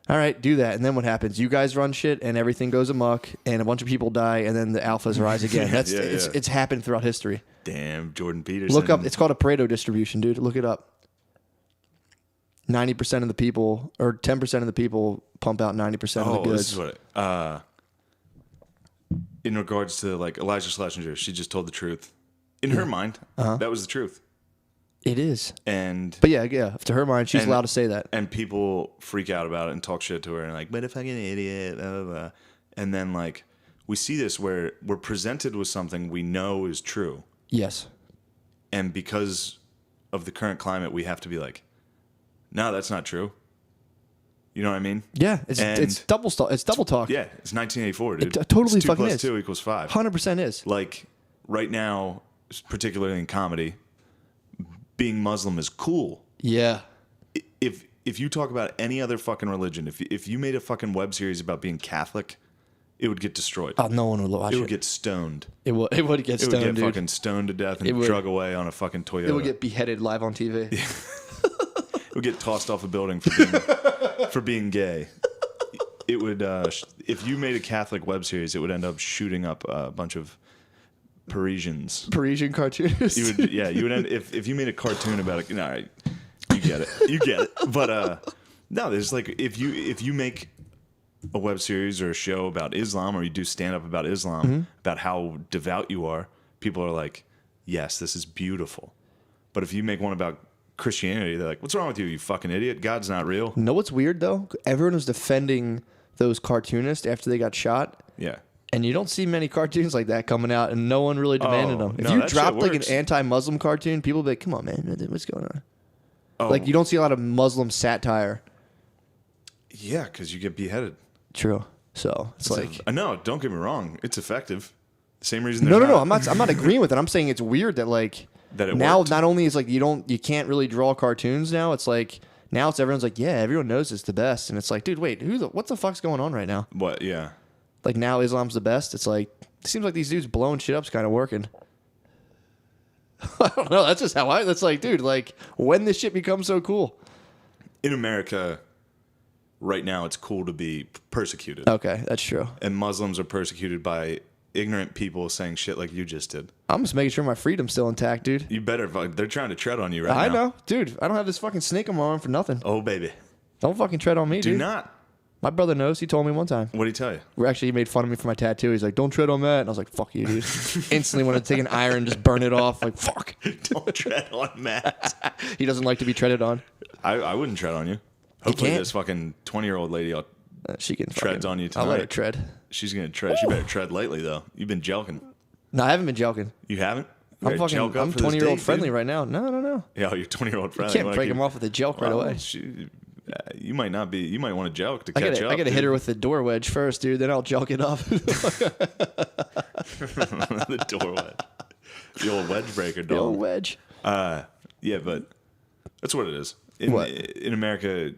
all right, do that. And then what happens? You guys run shit and everything goes amok and a bunch of people die and then the alphas rise again. That's Yeah, it's happened throughout history. Damn, Jordan Peterson. Look up. It's called a Pareto distribution, dude. Look it up. 90% of the people, or 10% of the people, pump out 90% of the goods. This is what. In regards to like Liza Schlesinger, she just told the truth. In her mind, that was the truth. It is. And But yeah. To her mind, she's allowed to say that. and people freak out about it and talk shit to her and like, but a fucking idiot, blah, blah, blah. And then like we see this where we're presented with something we know is true, Yes. and because of the current climate, we have to be like, no, that's not true. You know what I mean? Yeah. It's double It's double talk. Yeah, it's 1984, dude. It totally it's 2 fucking plus is. 2 equals 5. 100% is. Like right now, particularly in comedy, being Muslim is cool. Yeah. If you talk about any other fucking religion, if you made a fucking web series about being Catholic, it would get destroyed. Oh, no one would watch It it. would get stoned. It would get It would stoned, get dude. fucking stoned to death and would. drug away on a fucking Toyota. It would get beheaded live on TV. It would get tossed off a building for being gay. It would, if you made a Catholic web series, it would end up shooting up a bunch of Parisians. Parisian cartoonist. You would, yeah, you would end if you made a cartoon about it. No, you get it. But no, there's like if you make a web series or a show about Islam, or you do stand up about Islam, about how devout you are, people are like, yes, this is beautiful. But if you make one about Christianity, they're like, what's wrong with you, you fucking idiot? God's not real. Know what's weird though? Everyone was defending those cartoonists after they got shot. Yeah. And you don't see many cartoons like that coming out, and no one really demanded them. If no, you that shit dropped like an works. anti-Muslim cartoon, people would be like, come on, man, what's going on? Oh, Like, you don't see a lot of Muslim satire. yeah, because you get beheaded. True. So it's like, No, don't get me wrong, it's effective. The same reason. no, there's I'm not agreeing with it. I'm saying it's weird that like That it now worked. not only is like you can't really draw cartoons now. It's like now everyone's like, yeah, everyone knows it's the best, and it's like, dude, wait, what the fuck's going on right now? What? Yeah. Like now Islam's the best. It's like it seems like these dudes blowing shit up's kind of working. I don't know. That's just how that's like, dude, like when this shit becomes so cool. In America, right now, it's cool to be persecuted. Okay, that's true. And Muslims are persecuted by ignorant people saying shit like you just did. I'm just making sure my freedom's still intact, dude. You better. They're trying to tread on you right now. I know, dude. I don't have this fucking snake on my arm for nothing. Oh, baby. Don't fucking tread on me, Do dude. not. My brother knows. He told me one time. What did he tell you? He made fun of me for my tattoo. He's like, "Don't tread on that." And I was like, "Fuck you, dude." Instantly wanted to take an iron and just burn it off. Like, fuck. Don't tread on Matt. He doesn't like to be treaded on. I wouldn't tread on you. Hopefully, can't. this fucking 20-year-old lady She can treads on you I'll let her tonight. tread. She's gonna tread. She better tread lightly though. You've been jelking. No, I haven't been joking. You haven't? You I'm better jelk up I'm for this 20-year-old date, friendly dude. right now. No. Yeah, you're 20-year-old friendly. Can't You wanna break keep- him off with a joke right Well, away. you might not be. You might want to joke to I catch gotta, up. I gotta hit dude. her with the door wedge first, dude. Then I'll joke it up. the doorway. The old wedge breaker, The old dog. wedge. Yeah, but that's what it is. In, What? in America,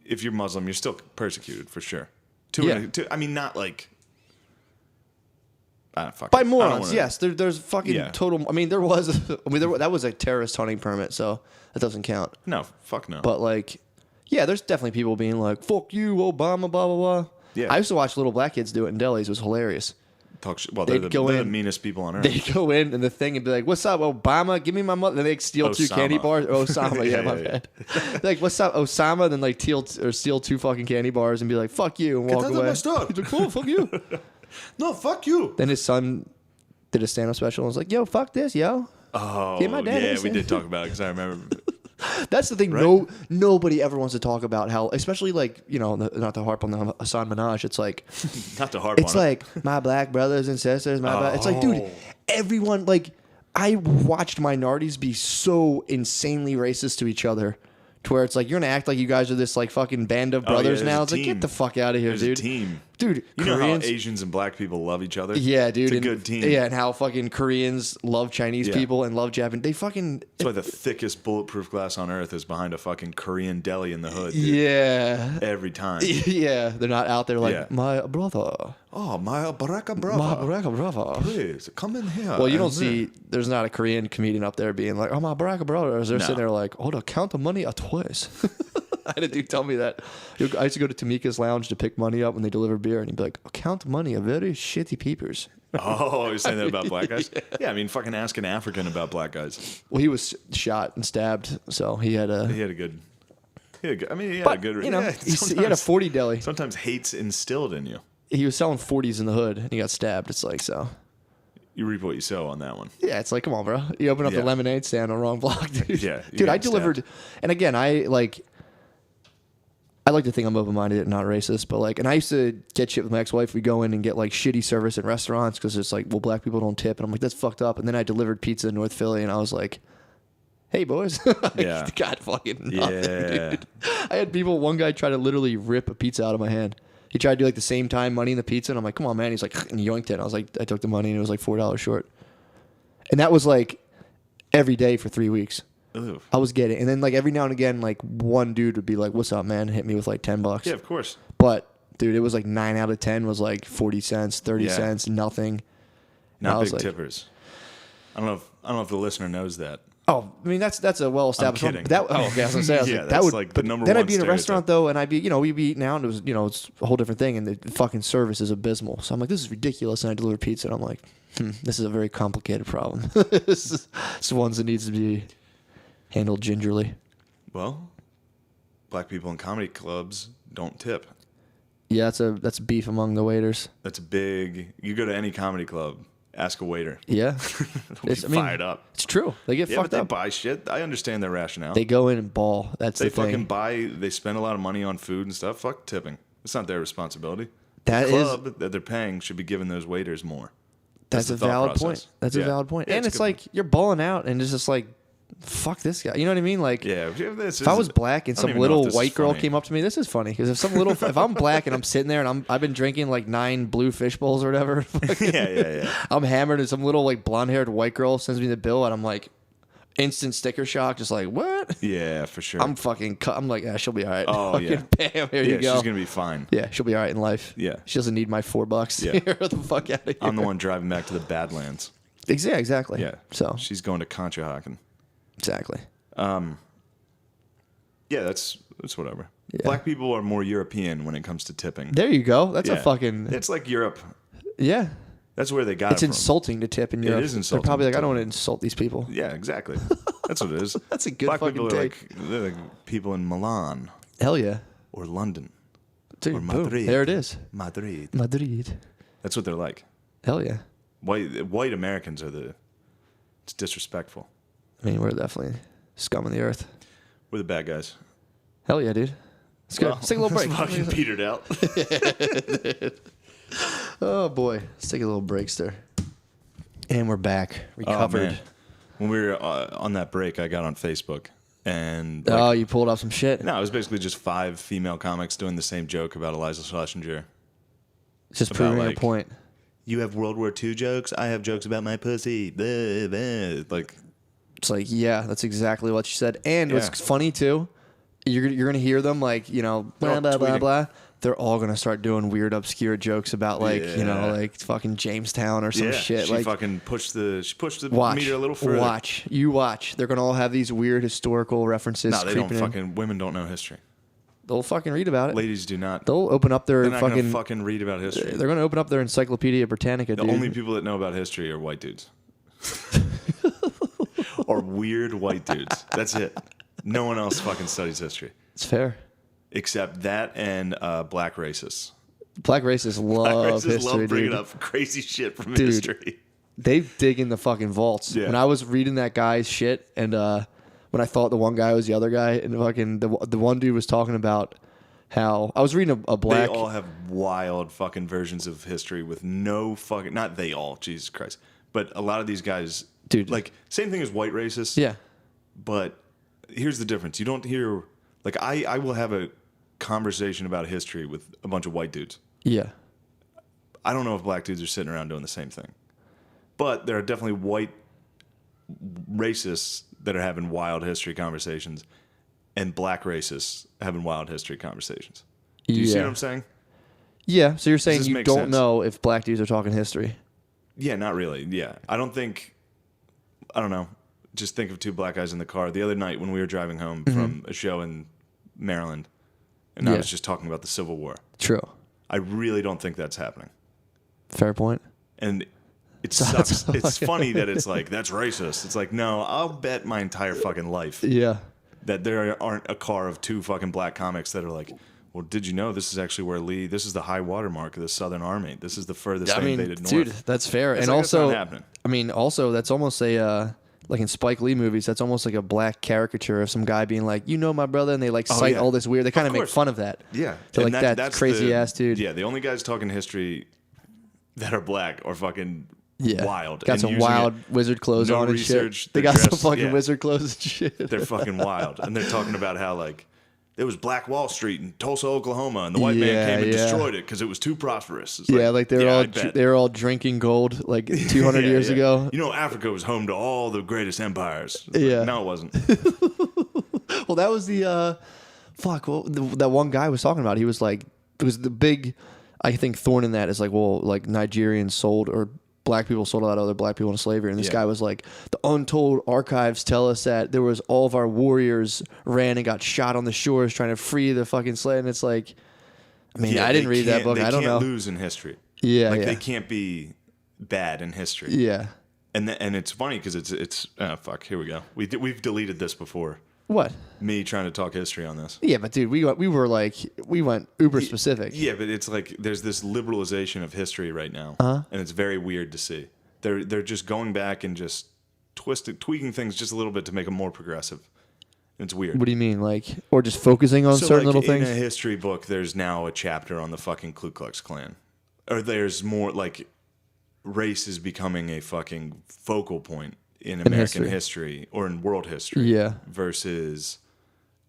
if you're Muslim, you're still persecuted for sure. Yeah. I mean, not like. Fuck By it. I don't morons, wanna- yes. There's fucking Yeah. total. I mean, that was a terrorist hunting permit, so that doesn't count. No, fuck no. But like, Yeah, there's definitely people being like, "Fuck you, Obama," blah blah blah. Yeah. I used to watch little black kids do it in delis. It was hilarious. Well, they're They'd the, go they're the in- meanest people on earth. They go in and the thing and be like, "What's up, Obama? Give me my money." Then they steal 2 Osama. candy bars. Osama, yeah, Yeah, my yeah, bad. Like, "What's up, Osama?" Then like steal 2 fucking candy bars and be like, "Fuck you," and walk out of away. my store. He's like, "Cool, fuck you." No, fuck you. Then his son did a stand-up special and was like, "Yo, fuck this, yo." Oh, Get my dad yeah, this we thing. did talk about it because I remember. That's the thing. Right? Nobody ever wants to talk about how, especially like, you know, not to harp on the Hassan Minaj. It's like, Not to harp it's on like my black brothers and sisters. It's like, dude, Oh. everyone, like, I watched minorities be so insanely racist to each other, to where it's like you're gonna act like you guys are this like fucking band of brothers there's now. a It's like, team. get the fuck out of here, There's dude. a team. Dude, You know how Koreans. Asians and black people love each other? Yeah, dude. It's a and- good team. Yeah, and how fucking Koreans love Chinese Yeah. people and love Japan. They fucking. That's why the thickest bulletproof glass on earth is behind a fucking Korean deli in the hood. Dude. Yeah. Every time. Yeah, they're not out there like, Yeah. my brother. Oh, my baraka brava. My brother. Please, come in here. Well, you don't and see, there's not a Korean comedian up there being like, "Oh, my Baraka brothers." They're No. sitting there like, "Hold on, count the money twice." I had a dude tell me that. I used to go to Tamika's lounge to pick money up when they deliver beer, and he'd be like, "Count money, a very shitty peepers." Oh, you're saying that about black guys? Yeah, I mean, fucking ask an African about black guys. Well, he was shot and stabbed, so he had a. He had a good. I mean, he had But, a good. you know, yeah, he had a sometimes- 40 deli. Sometimes hate's instilled in you. He was selling 40s in the hood, and he got stabbed. It's like, so. You reap what you sow on that one. Yeah, it's like, come on, bro. You open up Yeah. the lemonade stand on the wrong block, dude. Yeah, you're Dude, I getting delivered, and again, I like to think I'm open-minded and not racist, but like, and I used to get shit with my ex-wife. We go in and get like shitty service in restaurants because it's like, well, black people don't tip, and I'm like, that's fucked up. And then I delivered pizza in North Philly, and I was like, "Hey, boys." Yeah. God fucking nothing, Yeah. dude. I had people, one guy try to literally rip a pizza out of my hand. He tried to do like the same time money in the pizza, and I'm like, "Come on, man." He's like, and he yoinked it. And I was like, I took the money, and it was like $4 short. And that was like every day for 3 weeks. Ooh. I was getting, and then like every now and again, like one dude would be like, "What's up, man?" Hit me with like $10. Yeah, of course. But dude, it was like 9 out of 10 was like 40 cents, 30 Yeah. cents, nothing. And I Not was big like, tippers. I don't know if the listener knows that. Oh, I mean that's a well established. I'm kidding. Okay, I was gonna say, I was Yeah, like, that that's would like the but number then I'd one be in a stereotype. restaurant though, and I'd be, we'd be eating out, and it was, it's a whole different thing, and the fucking service is abysmal. So I'm like, this is ridiculous, and I deliver pizza, and I'm like, this is a very complicated problem. This is one that needs to be handled gingerly. Well, black people in comedy clubs don't tip. Yeah, that's beef among the waiters. That's big. You go to any comedy club, ask a waiter. Yeah, They'll be fired up. It's true. They get Yeah, but fucked they up. buy shit. I understand their rationale. They go in and ball. That's They the thing. fucking buy. They spend a lot of money on food and stuff. Fuck tipping. It's not their responsibility. That the is- club that they're paying should be giving those waiters more. That's the a thought valid process. point. That's Yeah. a valid point. Yeah, And a it's good like you're balling out, and it's just like, fuck this guy. You know what I mean? Like, Yeah. if I was black and I don't some even know if little this is white girl funny. came up to me, this is funny because if I'm black and I'm sitting there and I've been drinking like 9 blue fish bowls or whatever, yeah. I'm hammered and some little like blonde haired white girl sends me the bill and I'm like instant sticker shock, just like what? Yeah, for sure. I'm like, yeah, she'll be all right. Oh, yeah. Bam, here yeah, you go. she's gonna be fine. Yeah, she'll be all right in life. Yeah. She doesn't need my $4. Yeah. Get the fuck out of here. I'm the one driving back to the Badlands. Exactly. Yeah. So She's going to Conshohocken. exactly. Yeah, that's whatever. Yeah. Black people are more European when it comes to tipping. There you go. That's a Yeah. fucking It's like Europe. yeah. That's where they got It's it from. insulting to tip in Europe. is They're insulting probably to like, I don't tip. want to insult these people. Yeah, exactly. That's what it is. That's a good Black fucking people are take. they're like people in Milan Hell yeah. or London. Dude, Or boom. Madrid. There it is. Madrid. Madrid. That's what they're like. Hell yeah. White Americans are it's disrespectful. I mean, we're definitely scum of the earth. We're the bad guys. Hell yeah, dude. Let's go. Well, Let's take a little break. Fucking petered out. Oh boy. Let's take a little break, sir. And we're back. Oh, Recovered. man. When we were on that break, I got on Facebook and Oh, you pulled off some shit. no, it was basically just 5 female comics doing the same joke about Eliza Schlesinger. Just about, proving like, your point. You have World War II jokes. I have jokes about my pussy. Blah, blah. Like, It's like, yeah, that's exactly what she said. And Yeah. what's funny too, you're gonna hear them like, blah all blah blah tweeting. blah. They're all gonna start doing weird, obscure jokes about like, Yeah. like fucking Jamestown or some yeah, shit. she Like, fucking pushed the watch, meter a little further. watch. They're gonna all have these weird historical references. No, they don't creeping in. fucking. Women don't know history. they'll fucking read about it. Ladies do not. They'll open up their They're not gonna fucking fucking read about history. They're gonna open up their Encyclopedia Britannica. The dude. only people that know about history are white dudes. Or weird white dudes. That's it. No one else fucking studies history. It's fair. Except that and black racists. Black racists love history, love bringing dude. up crazy shit from Dude. history. They dig in the fucking vaults. Yeah. When I was reading that guy's shit, and when I thought the one guy was the other guy, and fucking the one dude was talking about how I was reading a black. They all have wild fucking versions of history with no fucking. Not they all, Jesus Christ. But a lot of these guys, Dude. like same thing as white racists. Yeah. But here's the difference. You don't hear like I will have a conversation about history with a bunch of white dudes. Yeah. I don't know if black dudes are sitting around doing the same thing. But there are definitely white racists that are having wild history conversations and black racists having wild history conversations. Do you see what I'm saying? Yeah. So you're saying this you make don't sense? know if black dudes are talking history? Yeah, not really. Yeah. I don't know. Just think of two black guys in the car. The other night when we were driving home from a show in Maryland, and I was just talking about the Civil War. True. I really don't think that's happening. Fair point. And it sucks. It's funny that it's like, that's racist. It's like, no, I'll bet my entire fucking life Yeah. that there aren't a car of two fucking black comics that are like, well, did you know this is actually where this is the high water mark of the Southern Army. This is the furthest they invaded north. Dude, that's fair. It's and like, also, that's not happening. I mean, also that's almost a like in Spike Lee movies, that's almost like a black caricature of some guy being like, you know, my brother, and they like cite yeah. all this weird. They kind of make course. fun of that. Yeah. They're like, And that's crazy ass dude. Yeah, the only guys talking history that are black are fucking wild. Got and some using wild wizard clothes no on and research, shit. They they're got some dressed- fucking yeah. wizard clothes and shit. They're fucking wild. And they're talking about how, like, there was Black Wall Street in Tulsa, Oklahoma, and the white man came and destroyed it because it was too prosperous. It's like I bet. they were all drinking gold like 200 Yeah, years yeah. ago. You know, Africa was home to all the greatest empires. It's Yeah. Like, no, it wasn't. Well, that was the that one guy was talking about. He was like, it was the big, I think, thorn in that is like, well, like Nigerians sold or black people sold a lot of other black people into slavery. And this guy was like, the untold archives tell us that there was all of our warriors ran and got shot on the shores trying to free the fucking slave. And it's like, I mean, I didn't read that book. I don't know. They can't lose in history. Yeah, Like, yeah. they can't be bad in history. Yeah. And it's funny because it's fuck, here we go. We've deleted this before. What? Me trying to talk history on this. Yeah, but dude, we went uber specific. Yeah, but it's like there's this liberalization of history right now, and it's very weird to see. They're just going back and just tweaking things just a little bit to make them more progressive. And it's weird. What do you mean, like, or just focusing on certain like, little things? In a history book, there's now a chapter on the fucking Ku Klux Klan, or there's more like race is becoming a fucking focal point in American history or in world history. Yeah. Versus,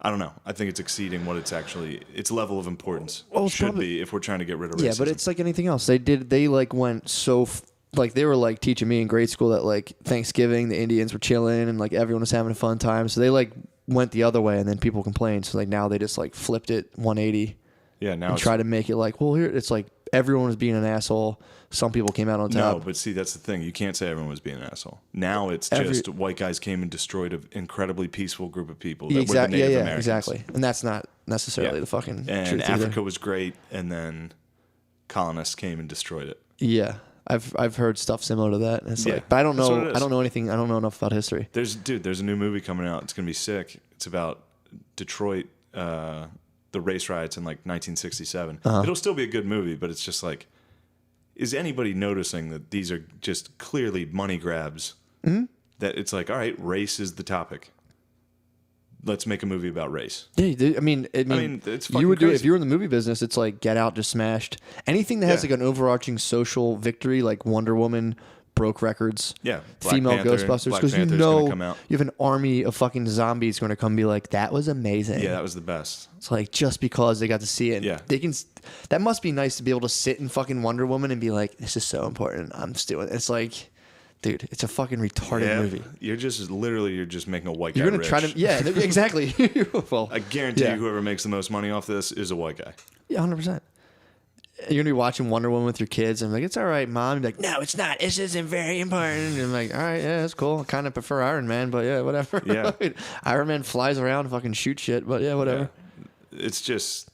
I don't know. I think it's exceeding what its level of importance Well, should probably- be if we're trying to get rid of racism. Yeah, but it's like anything else. They like went so like they were like teaching me in grade school that like Thanksgiving the Indians were chilling and like everyone was having a fun time. So they like went the other way and then people complained. So like now they just like flipped it 180 yeah, now and it's, try to make it like, well, here it's like everyone was being an asshole. Some people came out on top. no, but see, that's the thing. You can't say everyone was being an asshole. Now it's just white guys came and destroyed an incredibly peaceful group of people that were the Native Americans. Exactly. And that's not necessarily the fucking And truth Africa either. was great, and then colonists came and destroyed it. Yeah. I've heard stuff similar to that. And it's Yeah, like, but I don't that's what know. it is. I don't know anything. I don't know enough about history. There's a new movie coming out. It's gonna be sick. It's about Detroit, the race riots in like 1967. It'll still be a good movie, but it's just like, is anybody noticing that these are just clearly money grabs? Mm-hmm. That it's like, all right, race is the topic. Let's make a movie about race. Yeah, I mean, it's fucking you would do it if crazy. you were in the movie business. It's like Get Out just smashed. Anything that has Yeah. like an overarching social victory, like Wonder Woman broke records. Yeah, Black female Panther- Ghostbusters, Black because you Panther's gonna know come out. you have an army of fucking zombies going to come be like, that was amazing. Yeah, that was the best. It's like just because they got to see it. Yeah. They can. That must be nice to be able to sit in fucking Wonder Woman and be like, this is so important. I'm still. It's like, dude, it's a fucking retarded movie. You're just making a white guy You're gonna rich. try to. Yeah, exactly. Well, I guarantee yeah. you, whoever makes the most money off this is a white guy. Yeah, 100%. You're gonna be watching Wonder Woman with your kids, and I'm like, it's all right, Mom. You're like, no, it's not. This isn't very important. And I'm like, all right, yeah, that's cool. I kind of prefer Iron Man, but yeah, whatever. Yeah. Iron Man flies around, and fucking shoot shit, but yeah, whatever. it's just,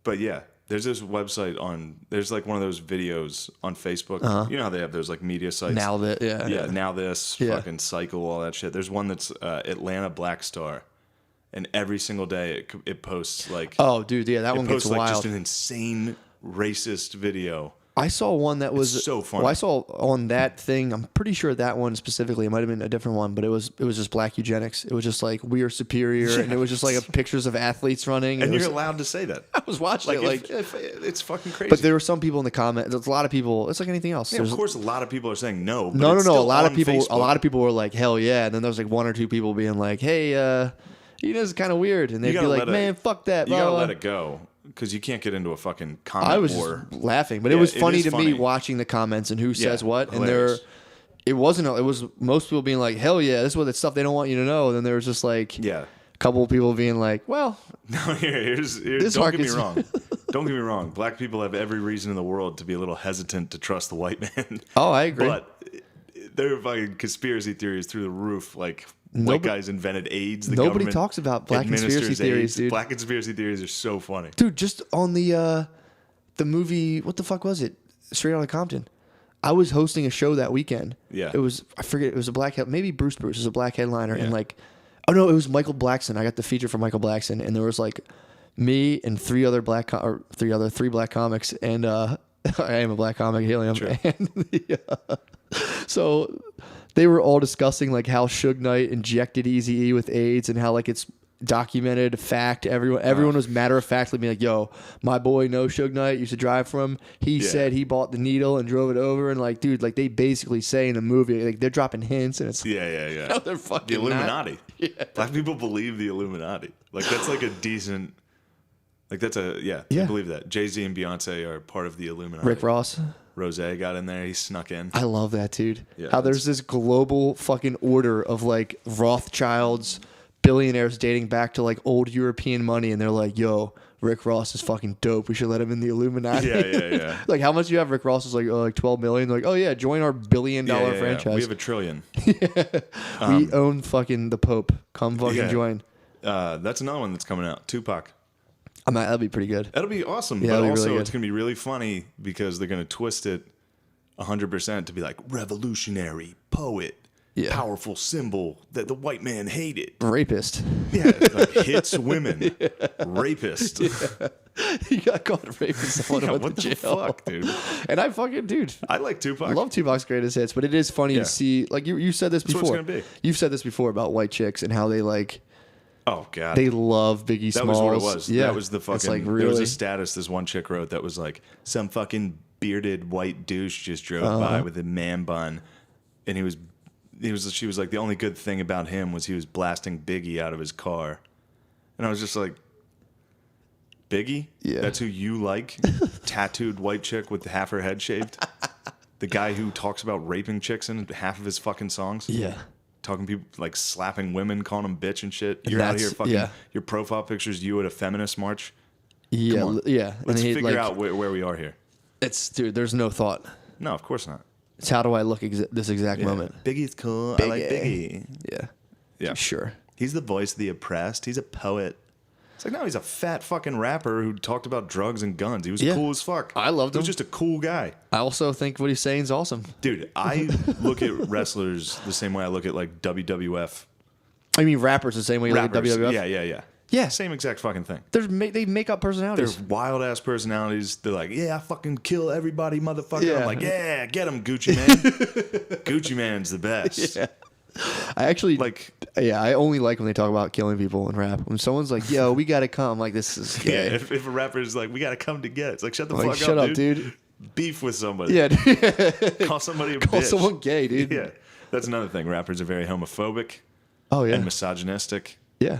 but yeah, there's this website there's like one of those videos on Facebook. You know how they have those like media sites? Now that, yeah. Now this, fucking Cycle, all that shit. There's one that's Atlanta Black Star. And every single day it posts like... Oh, dude, yeah, that one gets like wild. Just an insane racist video. I saw one that was... It's so funny. Well, I saw on that thing, I'm pretty sure that one specifically, it might have been a different one, but it was just black eugenics. It was just like, we are superior, and it was just like pictures of athletes running. And you're allowed to say that. I was watching it like... It's fucking crazy. But there were some people in the comments, there's a lot of people, it's like anything else. Yeah, of course a lot of people are saying no, but no. it's A still lot of on people Facebook. A lot of people were like, hell yeah, and then there was like one or two people being like, hey, you know, it's kind of weird, and they'd be like, man, fuck that. You gotta let it go. Because you can't get into a fucking comment war. I was just laughing, but it was funny to me watching the comments and who says what. Hilarious. And it was most people being like, hell yeah, this is what it's stuff they don't want you to know. And then there was just like a couple of people being like, well, here's don't get me wrong. Don't get me wrong. Black people have every reason in the world to be a little hesitant to trust the white man. Oh, I agree. But there are fucking conspiracy theories through the roof, like white guys invented AIDS. Nobody talks about black conspiracy theories, dude. Black conspiracy theories are so funny. Dude, just on the movie, what the fuck was it? Straight Outta Compton. I was hosting a show that weekend. Yeah. It was, I forget, it was a black, maybe Bruce was a black headliner. And like, oh no, it was Michael Blackson. I got the feature for Michael Blackson. And there was like me and three black comics. And I am a black comic, helium. Sure. And so they were all discussing like how Suge Knight injected Eazy-E with AIDS and how like it's documented fact. Everyone was matter of factly being like, yo, my boy No Suge Knight used to drive for him. He said he bought the needle and drove it over, and like, dude, like they basically say in the movie, like they're dropping hints, and it's no, they're fucking the Illuminati. Yeah. Black people believe the Illuminati. Like that's like a decent. Like that's I believe that Jay-Z and Beyonce are part of the Illuminati. Rick Ross. Rose got in there. He snuck in. I love that, dude. Yeah, how there's this global fucking order of like Rothschilds, billionaires dating back to like old European money, and they're like, yo, Rick Ross is fucking dope. We should let him in the Illuminati. Yeah. Like, how much do you have? Rick Ross is like 12 million. They're like, oh yeah, join our $1 billion franchise. We have $1 trillion. We own fucking the Pope. Come fucking join. That's another one that's coming out. Tupac. That'll be pretty good. That'll be awesome. Yeah, but really also, good. it's going to be really funny because they're going to twist it 100% to be like revolutionary, poet, powerful symbol that the white man hated. Rapist. Yeah, like hits women. Rapist. Yeah. He got caught raping someone and went to jail. Fuck, dude? And I fucking, dude. I like Tupac. I love Tupac's greatest hits, but it is funny to see, like you said this before. That's what it's going to be. You've said this before about white chicks and how they like... Oh, God. They love Biggie Smalls. That was what it was. Yeah. That was the fucking... Like really... There was a status this one chick wrote that was like, some fucking bearded white douche just drove by with a man bun, and she was like, the only good thing about him was he was blasting Biggie out of his car. And I was just like, Biggie? Yeah. That's who you like? Tattooed white chick with half her head shaved? The guy who talks about raping chicks in half of his fucking songs? Yeah. Talking people, like slapping women, calling them bitch and shit. You're out here fucking, your profile picture's you at a feminist march. Yeah, Come on. yeah. Let's figure out where we are here. Dude, there's no thought. No, of course not. It's how do I look this exact moment. Biggie's cool. Biggie. I like Biggie. Yeah. Sure. He's the voice of the oppressed. He's a poet. It's like, no, he's a fat fucking rapper who talked about drugs and guns. He was cool as fuck. I loved him. He was just a cool guy. I also think what he's saying is awesome. Dude, I look at wrestlers the same way I look at like WWF. I mean, rappers the same way you look at WWF? Yeah. Yeah. Same exact fucking thing. They make up personalities. They're wild ass personalities. They're like, yeah, I fucking kill everybody, motherfucker. Yeah. I'm like, yeah, get him, Gucci Man. Gucci Man's the best. Yeah. I actually I only like when they talk about killing people in rap. When someone's like, yo, we gotta come, like, this is gay. Yeah, if a rapper's like, we gotta come together, it's like, shut the like, fuck shut up, dude. Beef with somebody. Yeah. Call somebody a Call bitch. someone gay, dude. Yeah. That's another thing. Rappers are very homophobic. Oh, yeah. And misogynistic. Yeah.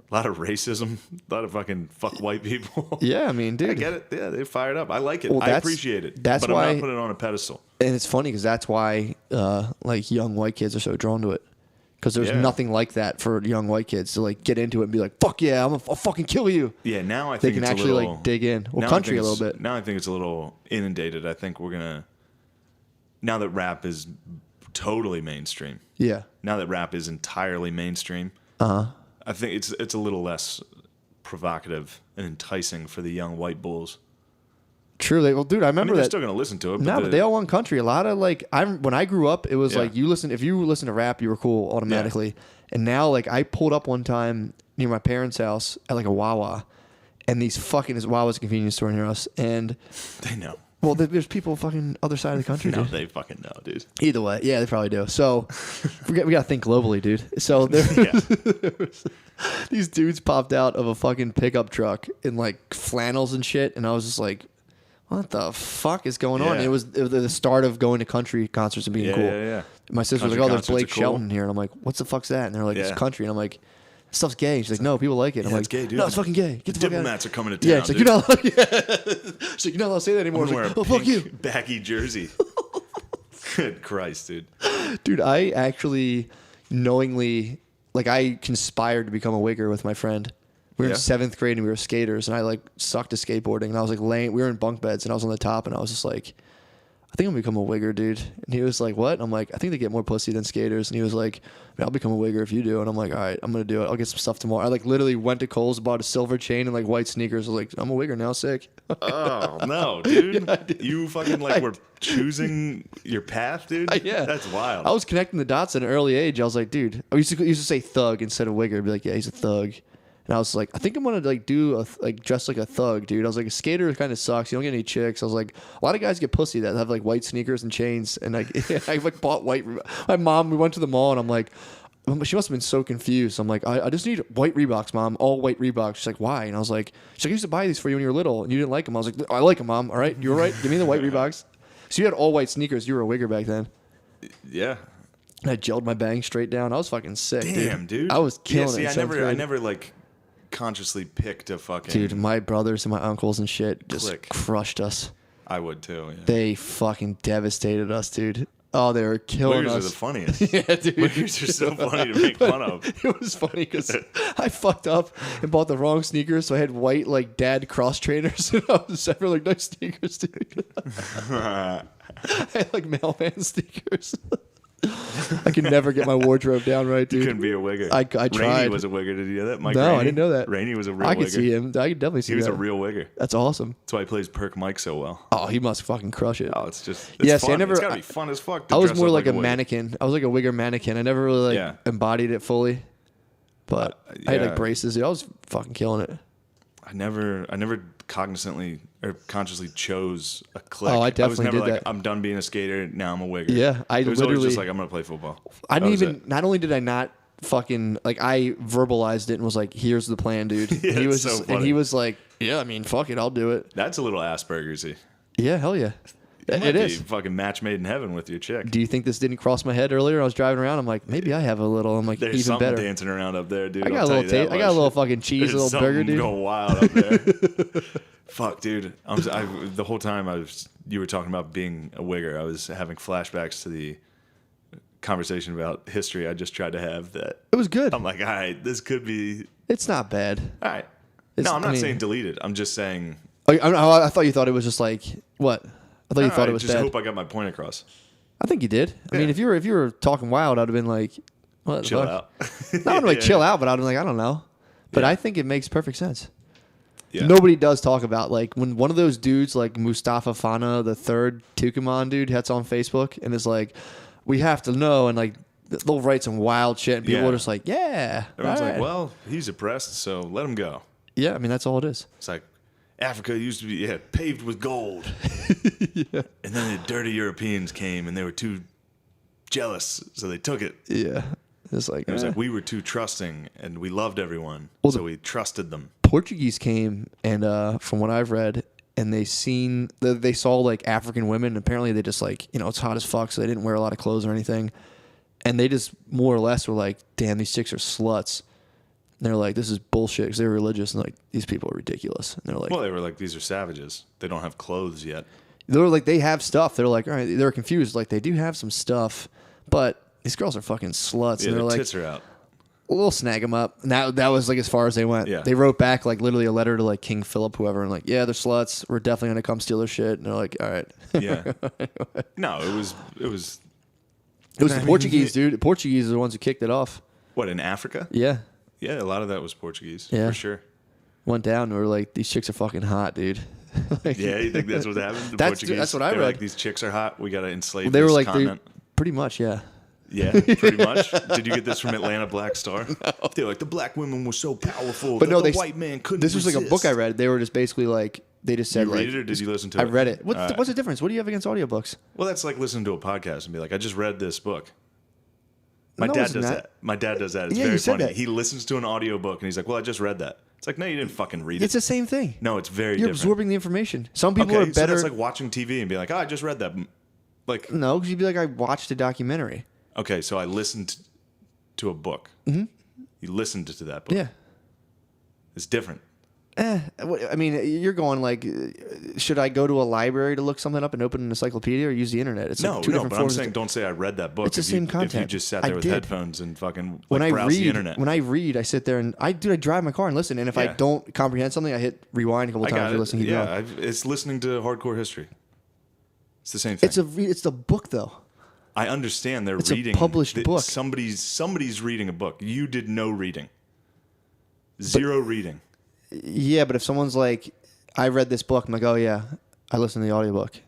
A lot of racism. A lot of fucking fuck white people. Yeah, I mean, dude. I get it. Yeah, they're fired up. I like it. Well, I appreciate it. That's but why, I'm not putting it on a pedestal. And it's funny because that's why like young white kids are so drawn to it. Because there's nothing like that for young white kids to like get into it and be like, fuck yeah, I'll fucking kill you. Yeah, now I they think can it's actually a little, like dig in. Well, country a little bit. Now I think it's a little inundated. I think we're gonna, now that rap is totally mainstream. Yeah. Now that rap is entirely mainstream. I think it's a little less provocative and enticing for the young white bulls. True. Well, dude, I remember they're that. still gonna listen to it. But they all won country. A lot of like, when I grew up, it was like if you listen to rap, you were cool automatically. Yeah. And now, like, I pulled up one time near my parents' house at like a Wawa, and this Wawa's a convenience store near us, and they know. Well, there's people fucking other side of the country, dude. No, they fucking know, dude. Either way, yeah, they probably do. So we got to think globally, dude. So there was, these dudes popped out of a fucking pickup truck in like flannels and shit, and I was just like, what the fuck is going on? It was the start of going to country concerts and being cool. Yeah. My sister was like, oh, there's Blake Shelton here. And I'm like, what's the fuck's that? And they're like, it's country. And I'm like, this stuff's gay. She's like, no, people like it. I'm like, it's gay, dude. No, it's fucking gay. Get the Diplomats are coming to town. Yeah, she's like, you're not allowed to say that anymore. I'm like, oh, fuck you. Baggy jersey. Good Christ, dude. Dude, I actually knowingly, like, I conspired to become a wigger with my friend. We were in 7th grade and we were skaters, and I like sucked at skateboarding, and I was like we were in bunk beds, and I was on the top, and I was just like, I think I'm gonna become a wigger, dude. And he was like, what? And I'm like, I think they get more pussy than skaters. And he was like, I'll become a wigger if you do. And I'm like, all right, I'm gonna do it. I'll get some stuff tomorrow. I like literally went to Kohl's, bought a silver chain and like white sneakers. I was like, I'm a wigger now, sick. Oh no, dude. Yeah, you fucking like were choosing your path, dude. Yeah, that's wild. I was connecting the dots at an early age. I was like, dude, I used to say thug instead of wigger. I'd be like, yeah, he's a thug. And I was like, I think I'm gonna like dress like a thug, dude. I was like, a skater kind of sucks. You don't get any chicks. I was like, a lot of guys get pussy that have like white sneakers and chains. And like, I like bought white. My mom, we went to the mall, and I'm like, she must have been so confused. I'm like, I just need white Reeboks, Mom, all white Reeboks. She's like, why? And I was like, I used to buy these for you when you were little, and you didn't like them. I was like, I like them, Mom. All right, you were right. Give me the white Reeboks. So you had all white sneakers. You were a wigger back then. Yeah. And I gelled my bangs straight down. I was fucking sick. Damn, dude. I was killing it. I never like consciously picked a fucking... Dude, my brothers and my uncles and shit just crushed us. I would too, yeah. They fucking devastated us, dude. Oh, they were killing us. Wiggers are the funniest. Yeah, dude. Wiggers are so funny to make fun of. It was funny because I fucked up and bought the wrong sneakers, so I had white, like, dad cross trainers, and I was ever like, nice sneakers, dude. I had, like, mailman sneakers. I could never get my wardrobe down right, dude. You couldn't be a wigger. I tried. Rainey was a wigger. Did you know that? Mike No, Rainey? I didn't know that. Rainey was a real wigger. I could see him. I could definitely see He was that. a real wigger. That's awesome. That's why he plays Perk Mike so well. Oh, he must fucking crush it. Oh, it's fun. It's gotta be fun as fuck. I was more like a mannequin. I was like a wigger mannequin. I never really embodied it fully. But I had like braces. Dude. I was fucking killing it. I never cognizantly or consciously chose a clique. Oh, I definitely did that. I'm done being a skater. Now I'm a wigger. Yeah, it was always just like, I'm gonna play football. I didn't even. Not only did I not fucking like, I verbalized it and was like, "Here's the plan, dude." Yeah, and he was so and he was like, "Yeah, I mean, fuck it, I'll do it." That's a little Asperger's-y. Yeah, hell yeah. It is fucking match made in heaven with your chick. Do you think this didn't cross my head earlier? I was driving around. I'm like, maybe I have a little. I'm like, There's even something better. dancing around up there, dude. I got a little. I got a little fucking cheese, a little burger, dude. Going wild up there. Fuck, dude. The whole time you were talking about being a wigger, I was having flashbacks to the conversation about history I just tried to have. That it was good. I'm like, all right, this could be. It's not bad. All right. No, I'm not saying delete it. I'm just saying. I thought you thought it was just like what? I thought you thought it was bad. I just bad. hope I got my point across. I think you did. I mean, if you were talking wild, I'd have been like, "What? Chill out." Not like chill out, but I'd have been like, I don't know. But I think it makes perfect sense. Yeah. Nobody does talk about like when one of those dudes like Mustafa Fana, the third Tucumán dude, gets on Facebook and is like, "We have to know," and like they'll write some wild shit, and people are just like, "Yeah." Everyone's like, "Well, he's oppressed, so let him go." Yeah, I mean that's all it is. It's like Africa used to be paved with gold. Yeah. And then the dirty Europeans came and they were too jealous, so they took it. Yeah. It's like, it was like we were too trusting and we loved everyone, so we trusted them. Portuguese came and from what I've read, and they saw like African women. Apparently they just like, it's hot as fuck, so they didn't wear a lot of clothes or anything. And they just more or less were like, damn, these chicks are sluts. And they're like, this is bullshit, because they were religious, and like, these people are ridiculous. And they're like, well, they were like, these are savages. They don't have clothes yet. They were like, they have stuff. They're like, all right, they're confused. Like, they do have some stuff, but these girls are fucking sluts. Yeah, and they're their like, tits are out. We'll snag them up. And that was like as far as they went. Yeah. They wrote back like literally a letter to like King Philip, whoever, and like, yeah, they're sluts. We're definitely gonna come steal their shit. And they're like, all right. Yeah. No, it was the Portuguese, dude. The Portuguese are the ones who kicked it off. What, in Africa? Yeah. Yeah, a lot of that was Portuguese, yeah. for sure. went down and we were like, these chicks are fucking hot, dude. Like, Yeah, you think that's what happened? The That's Portuguese, what I they were read. like, these chicks are hot. We got to enslave they this were like, continent. pretty much, yeah. Yeah, pretty much. Did you get this from Atlanta Black Star? No. They're like, the black women were so powerful But that no, the white man couldn't This was like a book I read. They were just basically like, they just said You like. read it or did you listen to it? I read it. All right. What's the difference? What do you have against audiobooks? Well, that's like listening to a podcast and be like, I just read this book. My No, dad it's does not. that. My dad does that. It's Yeah, very you said funny. that. He listens to an audiobook and he's like, well, I just read that. It's like, no, you didn't fucking read It's it. the same thing. No, it's very You're different. absorbing the information. Some people Okay, are so better. that's like watching TV and be like, oh, I just read that. Like, No, because you'd be like, I watched a documentary. okay, so I listened to a book. Mm-hmm. You listened to that book. Yeah. It's different. I mean, you're going like, should I go to a library to look something up and open an encyclopedia or use the internet? It's No, like two different but I'm forms. saying don't say I read that book. It's the if same you, If content. you just sat I there with did. headphones and fucking when like, I browse the read, internet. when I read, I sit there and I drive my car and listen. And if I Yeah. don't comprehend something, I hit rewind a couple I times. got Or it. listen, keep Yeah, going. it's listening to hardcore history. It's the same thing. It's the book though. I understand they're It's a reading. published book. Somebody's reading a book. You did no reading. Zero reading. Yeah, but if someone's like, I read this book, I'm like, oh yeah, I listened to the audiobook.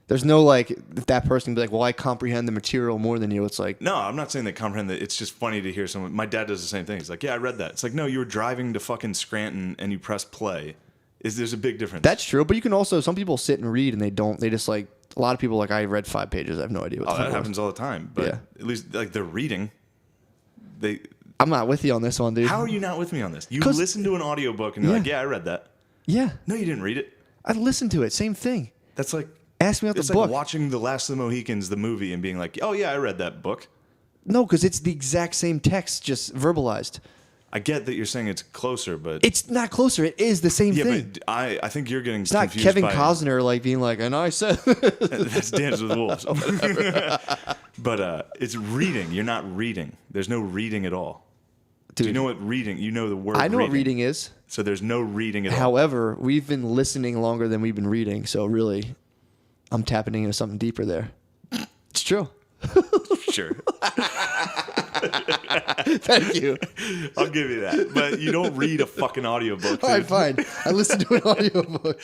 There's no like, if that person be like, well, I comprehend the material more than you. It's like, No, I'm not saying they comprehend that. It's just funny to hear someone. My dad does the same thing. He's like, yeah, I read that. It's like, no, you were driving to fucking Scranton and you press play. There's a big difference. that's true. But you can also, some people sit and read and they just like, a lot of people like, I read 5 pages. I have no idea what the fuck that it was. happens all the time. But Yeah. at least like they're reading. I'm not with you on this one, dude. How are you not with me on this? You 'Cause- listen to an audiobook and you're Yeah. like, yeah, I read that. Yeah. No, you didn't read it. I listened to it. Same thing. That's like Ask me about it's the like book. watching The Last of the Mohicans, the movie, and being like, oh yeah, I read that book. No, because it's the exact same text, just verbalized. I get that you're saying it's closer, but It's not closer. It is the same yeah, thing. but I think you're getting It's not confused Kevin by Costner like being like, and I said, That's Dance with Wolves. But it's reading. You're not reading. There's no reading at all. Do you Dude, know what reading? You know the word. I know what reading is. So there's no reading at all. However, we've been listening longer than we've been reading, so really, I'm tapping into something deeper there. It's true. Sure, Thank you. I'll give you that. But you don't read a fucking audiobook. All right, dude. fine. I listened to an audiobook.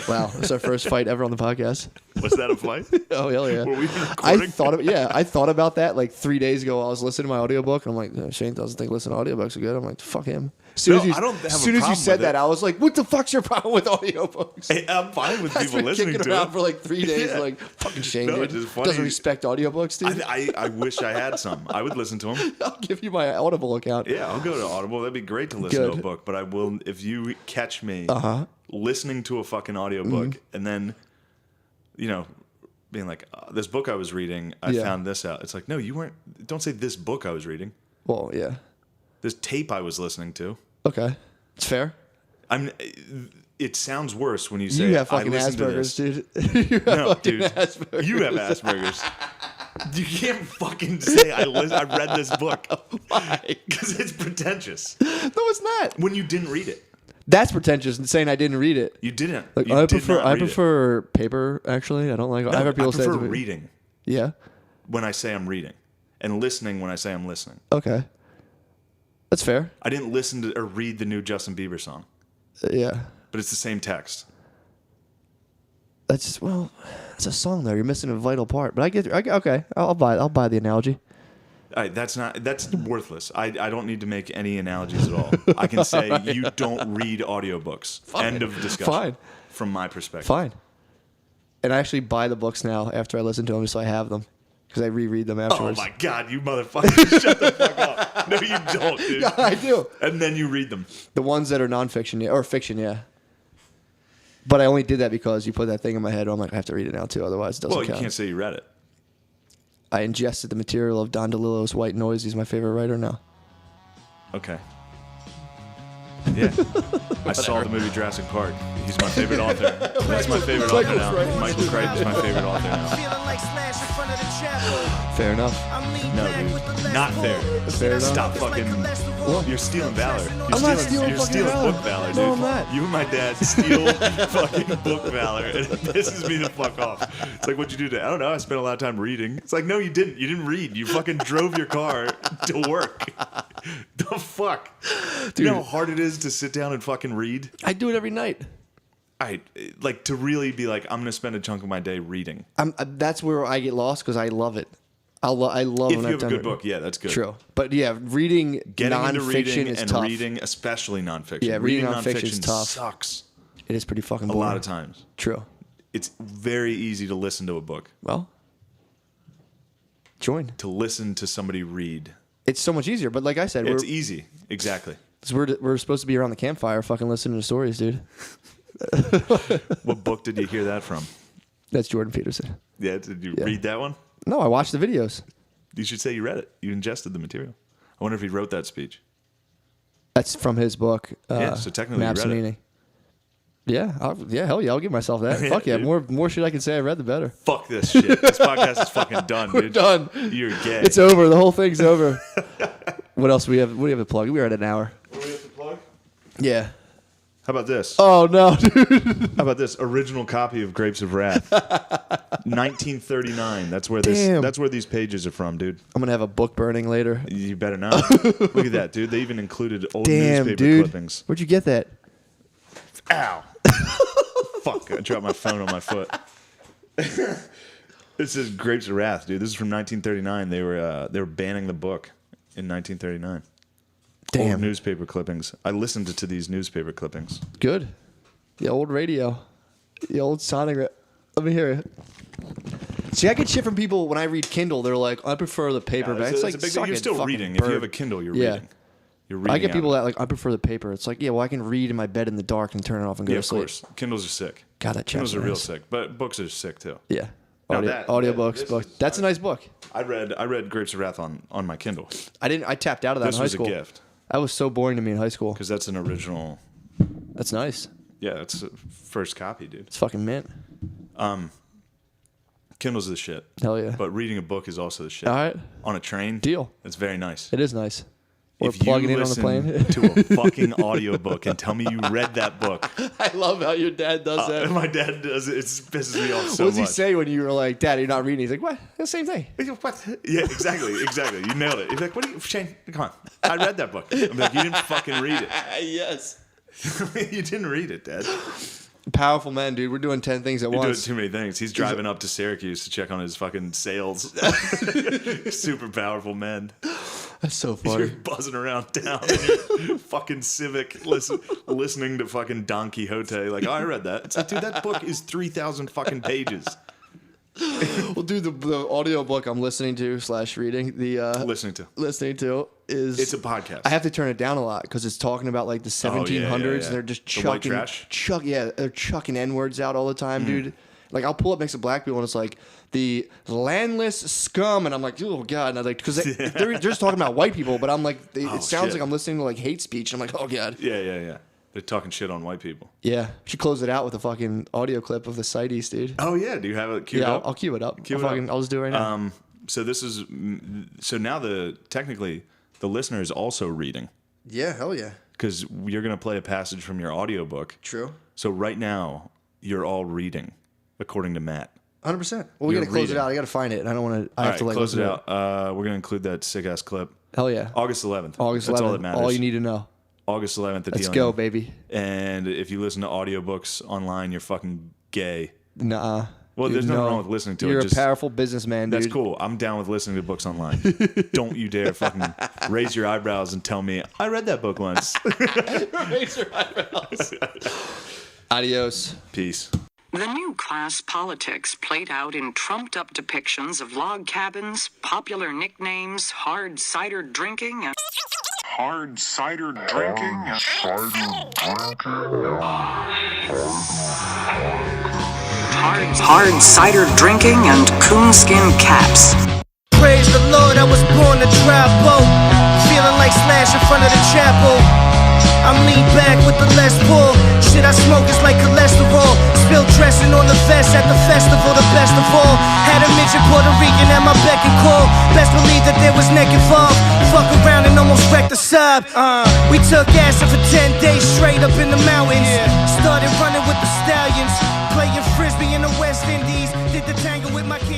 Wow, that's our first fight ever on the podcast. Was that a fight? Oh hell yeah! Were we I recording? thought about that like 3 days ago. I was listening to my audiobook and I'm like, Shane doesn't think listening to audiobooks are good. I'm like, fuck him. As soon No, as you, I don't have as a soon as you problem said with that, it. I was like, what the fuck's your problem with audiobooks? Hey, I'm fine with I've people been listening kicking to around it. for like 3 days. Yeah. Like, fucking Shane, No, dude. it's just funny. Doesn't respect audiobooks, dude. I wish I had some. I would listen to them. I'll give you my Audible account. Yeah, I'll go to Audible. That'd be great to listen to Good. a book. But I will, if you catch me listening to a fucking audiobook Mm-hmm. and then, being like, this book I was reading, I Yeah. found this out. It's like, no, you weren't. Don't say this book I was reading. Well, yeah. This tape I was listening to. Okay. It's fair. It sounds worse when you say You have I fucking listened to Asperger's, this. dude. You have No, fucking dude. Asperger's. You have Asperger's. You can't fucking say I read this book. Why? Because it's pretentious. No, it's not. When you didn't read it. That's pretentious and saying I didn't read it. You didn't. Like, You I did prefer not I read it. prefer paper. Actually, I don't like. No, I've heard people I prefer say reading Yeah. when I say I'm reading, and listening when I say I'm listening. Okay. That's fair. I didn't listen to or read the new Justin Bieber song, Yeah. but it's the same text. That's it's a song though. You're missing a vital part. But okay. I'll buy the analogy. That's worthless. I don't need to make any analogies at all. I can say you don't read audiobooks. Fine. End of discussion. Fine. From my perspective. Fine. And I actually buy the books now after I listen to them, so I have them because I reread them Oh afterwards. my God, you motherfucker! Shut the fuck up. No, you don't, dude. Yeah, I do. And then you read them. The ones that are nonfiction, yeah, or fiction, yeah. But I only did that because you put that thing in my head. I'm like, I have to read it now too, otherwise it doesn't Well, you count. can't say you read it. I ingested the material of Don DeLillo's White Noise. He's my favorite writer now. Okay. Yeah. I saw the movie Jurassic Park. He's my favorite author. That's my favorite author now. Crichton's right. Michael Crichton's my favorite author now. like Slesh in front of the chapel. Fair enough. No, dude. Not fair. Fair enough. Stop fucking. You're stealing valor. I'm not stealing You're fucking stealing valor. book valor, dude. No, I'm not. You and my dad steal fucking book valor, and it pisses me the fuck off. It's like, what'd you do today? I don't know. I spent a lot of time reading. It's like, no, you didn't. You didn't read. You fucking drove your car to work. The fuck? Dude. You know how hard it is to sit down and fucking read? I do it every night. Like to really be like, I'm gonna spend a chunk of my day reading. That's where I get lost because I love it. I love. If when you I've have a done good it. book, yeah, that's good. True, but yeah, reading Getting into nonfiction reading is and tough. reading, especially nonfiction. Yeah, reading nonfiction is tough. Sucks It is pretty fucking a boring. lot of times. True. It's very easy to listen to a book. Well, join. To listen to somebody read. It's so much easier. But like I said, It's easy. Exactly. we're supposed to be around the campfire, fucking listening to stories, dude. What book did you hear that from? That's Jordan Peterson. Yeah, did you read that one? No, I watched the videos. You should say you read it. You ingested the material. I wonder if he wrote that speech. That's from his book. Yeah, so technically you Maps read and it. Meaning. Yeah, hell yeah, I'll give myself that. Yeah, Fuck yeah, dude. more shit I can say I read, the better. Fuck this shit. This podcast is fucking done, dude. We're done. You're gay. It's over. The whole thing's over. What else do we have? What do we have to plug? We are at an hour. What do we have to plug? Yeah. How about this? Oh no, dude. How about this original copy of Grapes of Wrath, 1939? That's where Damn. That's where these pages are from, dude. I'm gonna have a book burning later. You better not. Look at that, dude. They even included old Damn, newspaper dude. clippings. Where'd you get that? Ow! Fuck! I dropped my phone on my foot. This is Grapes of Wrath, dude. This is from 1939. They were banning the book in 1939. Damn. Old newspaper clippings. I listened to these newspaper clippings. Good. The old radio. The old sonic. Let me hear it. See, I get shit from people when I read Kindle. They're like, I prefer the paperback. It's like, suck you're it, still fucking reading. bird. If you have a Kindle, you're Yeah. reading. You're reading. I get people out. that like, I prefer the paper. It's like, yeah, well, I can read in my bed in the dark and turn it off and go Yeah, to of sleep. course. Kindles are sick. God, that Kindles chaps are real ass. sick, but books are sick too. Yeah. Now Audiobooks. this Book. is- That's a nice book. I read Grapes of Wrath on my Kindle. I tapped out of that This in high was school. a gift That was so boring to me in high school. because that's an original. That's nice. Yeah, that's a first copy, dude. It's fucking mint. Kindle's the shit. Hell yeah. But reading a book is also the shit. All right. On a train, Deal. It's very nice. It is nice. Or If plugging you in on the listen plane. to a fucking audiobook and tell me you read that book, I love how your dad does that. my dad does it. It pisses me off so What does he much. say when you were like, Dad, you're not reading? He's like, what? The same thing. What? Yeah, exactly. You nailed it. He's like, what are you, Shane? Come on. I read that book. I'm like, you didn't fucking read it. Yes. You didn't read it, Dad. Powerful men, dude. We're doing 10 things at You're doing once. too many things. He's driving up to Syracuse to check on his fucking sales. Super powerful men. That's so You're funny. buzzing around town in your fucking Civic, listening to fucking Don Quixote. Like, oh, I read that. It's like, dude, that book is 3,000 fucking pages. Well, dude, the audio book I'm listening to / reading Listening to. is It's a podcast. I have to turn it down a lot because it's talking about like the 1700s. yeah. And they're just The white chucking, trash? they're chucking n-words out all the time, dude. Like I'll pull up next to black people and it's like the landless scum, and I'm like, oh god, and I like because they're just talking about white people, but I'm like, it sounds shit. like I'm listening to like hate speech. And I'm like, oh god. Yeah. They're talking shit on white people. Yeah, she closed it out with a fucking audio clip of the CITES, dude. Oh, yeah. Do you have it queued Yeah, up? I'll cue it up. Cue it up. I'll just do it right now. So now technically the listener is also reading Yeah, hell yeah. because you're going to play a passage from your audiobook. True. So right now you're all reading, according to Matt. 100%. Well, we You're gotta close reading. it out. I gotta find it, and I don't want to. I All have right, to like close it listen to out. We're going to include that sick ass clip. Hell yeah. August 11th. August 11th. That's all that matters. All you need to know. August 11th at Let's the go, Onion. baby. And if you listen to audiobooks online, you're fucking gay. Nuh-uh. Well, Dude, there's nothing no. wrong with listening to it. You're Just- a powerful businessman, dude. That's cool. I'm down with listening to books online. Don't you dare fucking raise your eyebrows and tell me, I read that book once. Raise your eyebrows. Adios. Peace. The new class politics played out in trumped-up depictions of log cabins, popular nicknames, hard cider drinking, and Hard cider drinking. hard cider drinking and coonskin caps. Praise the Lord, I was born to drive boat. Feeling like Slesh in front of the chapel. I'm lean back with the less pull. Shit I smoke is like cholesterol. Spilled dressing on the vest at the festival, the best of all. Had a midget Puerto Rican at my beck and call. Best believe that there was neck involved. Fuck around and almost wrecked the sub. We took acid for 10 days straight up in the mountains. Started running with the stallions. Playing frisbee in the West Indies. Did the tango with my kids.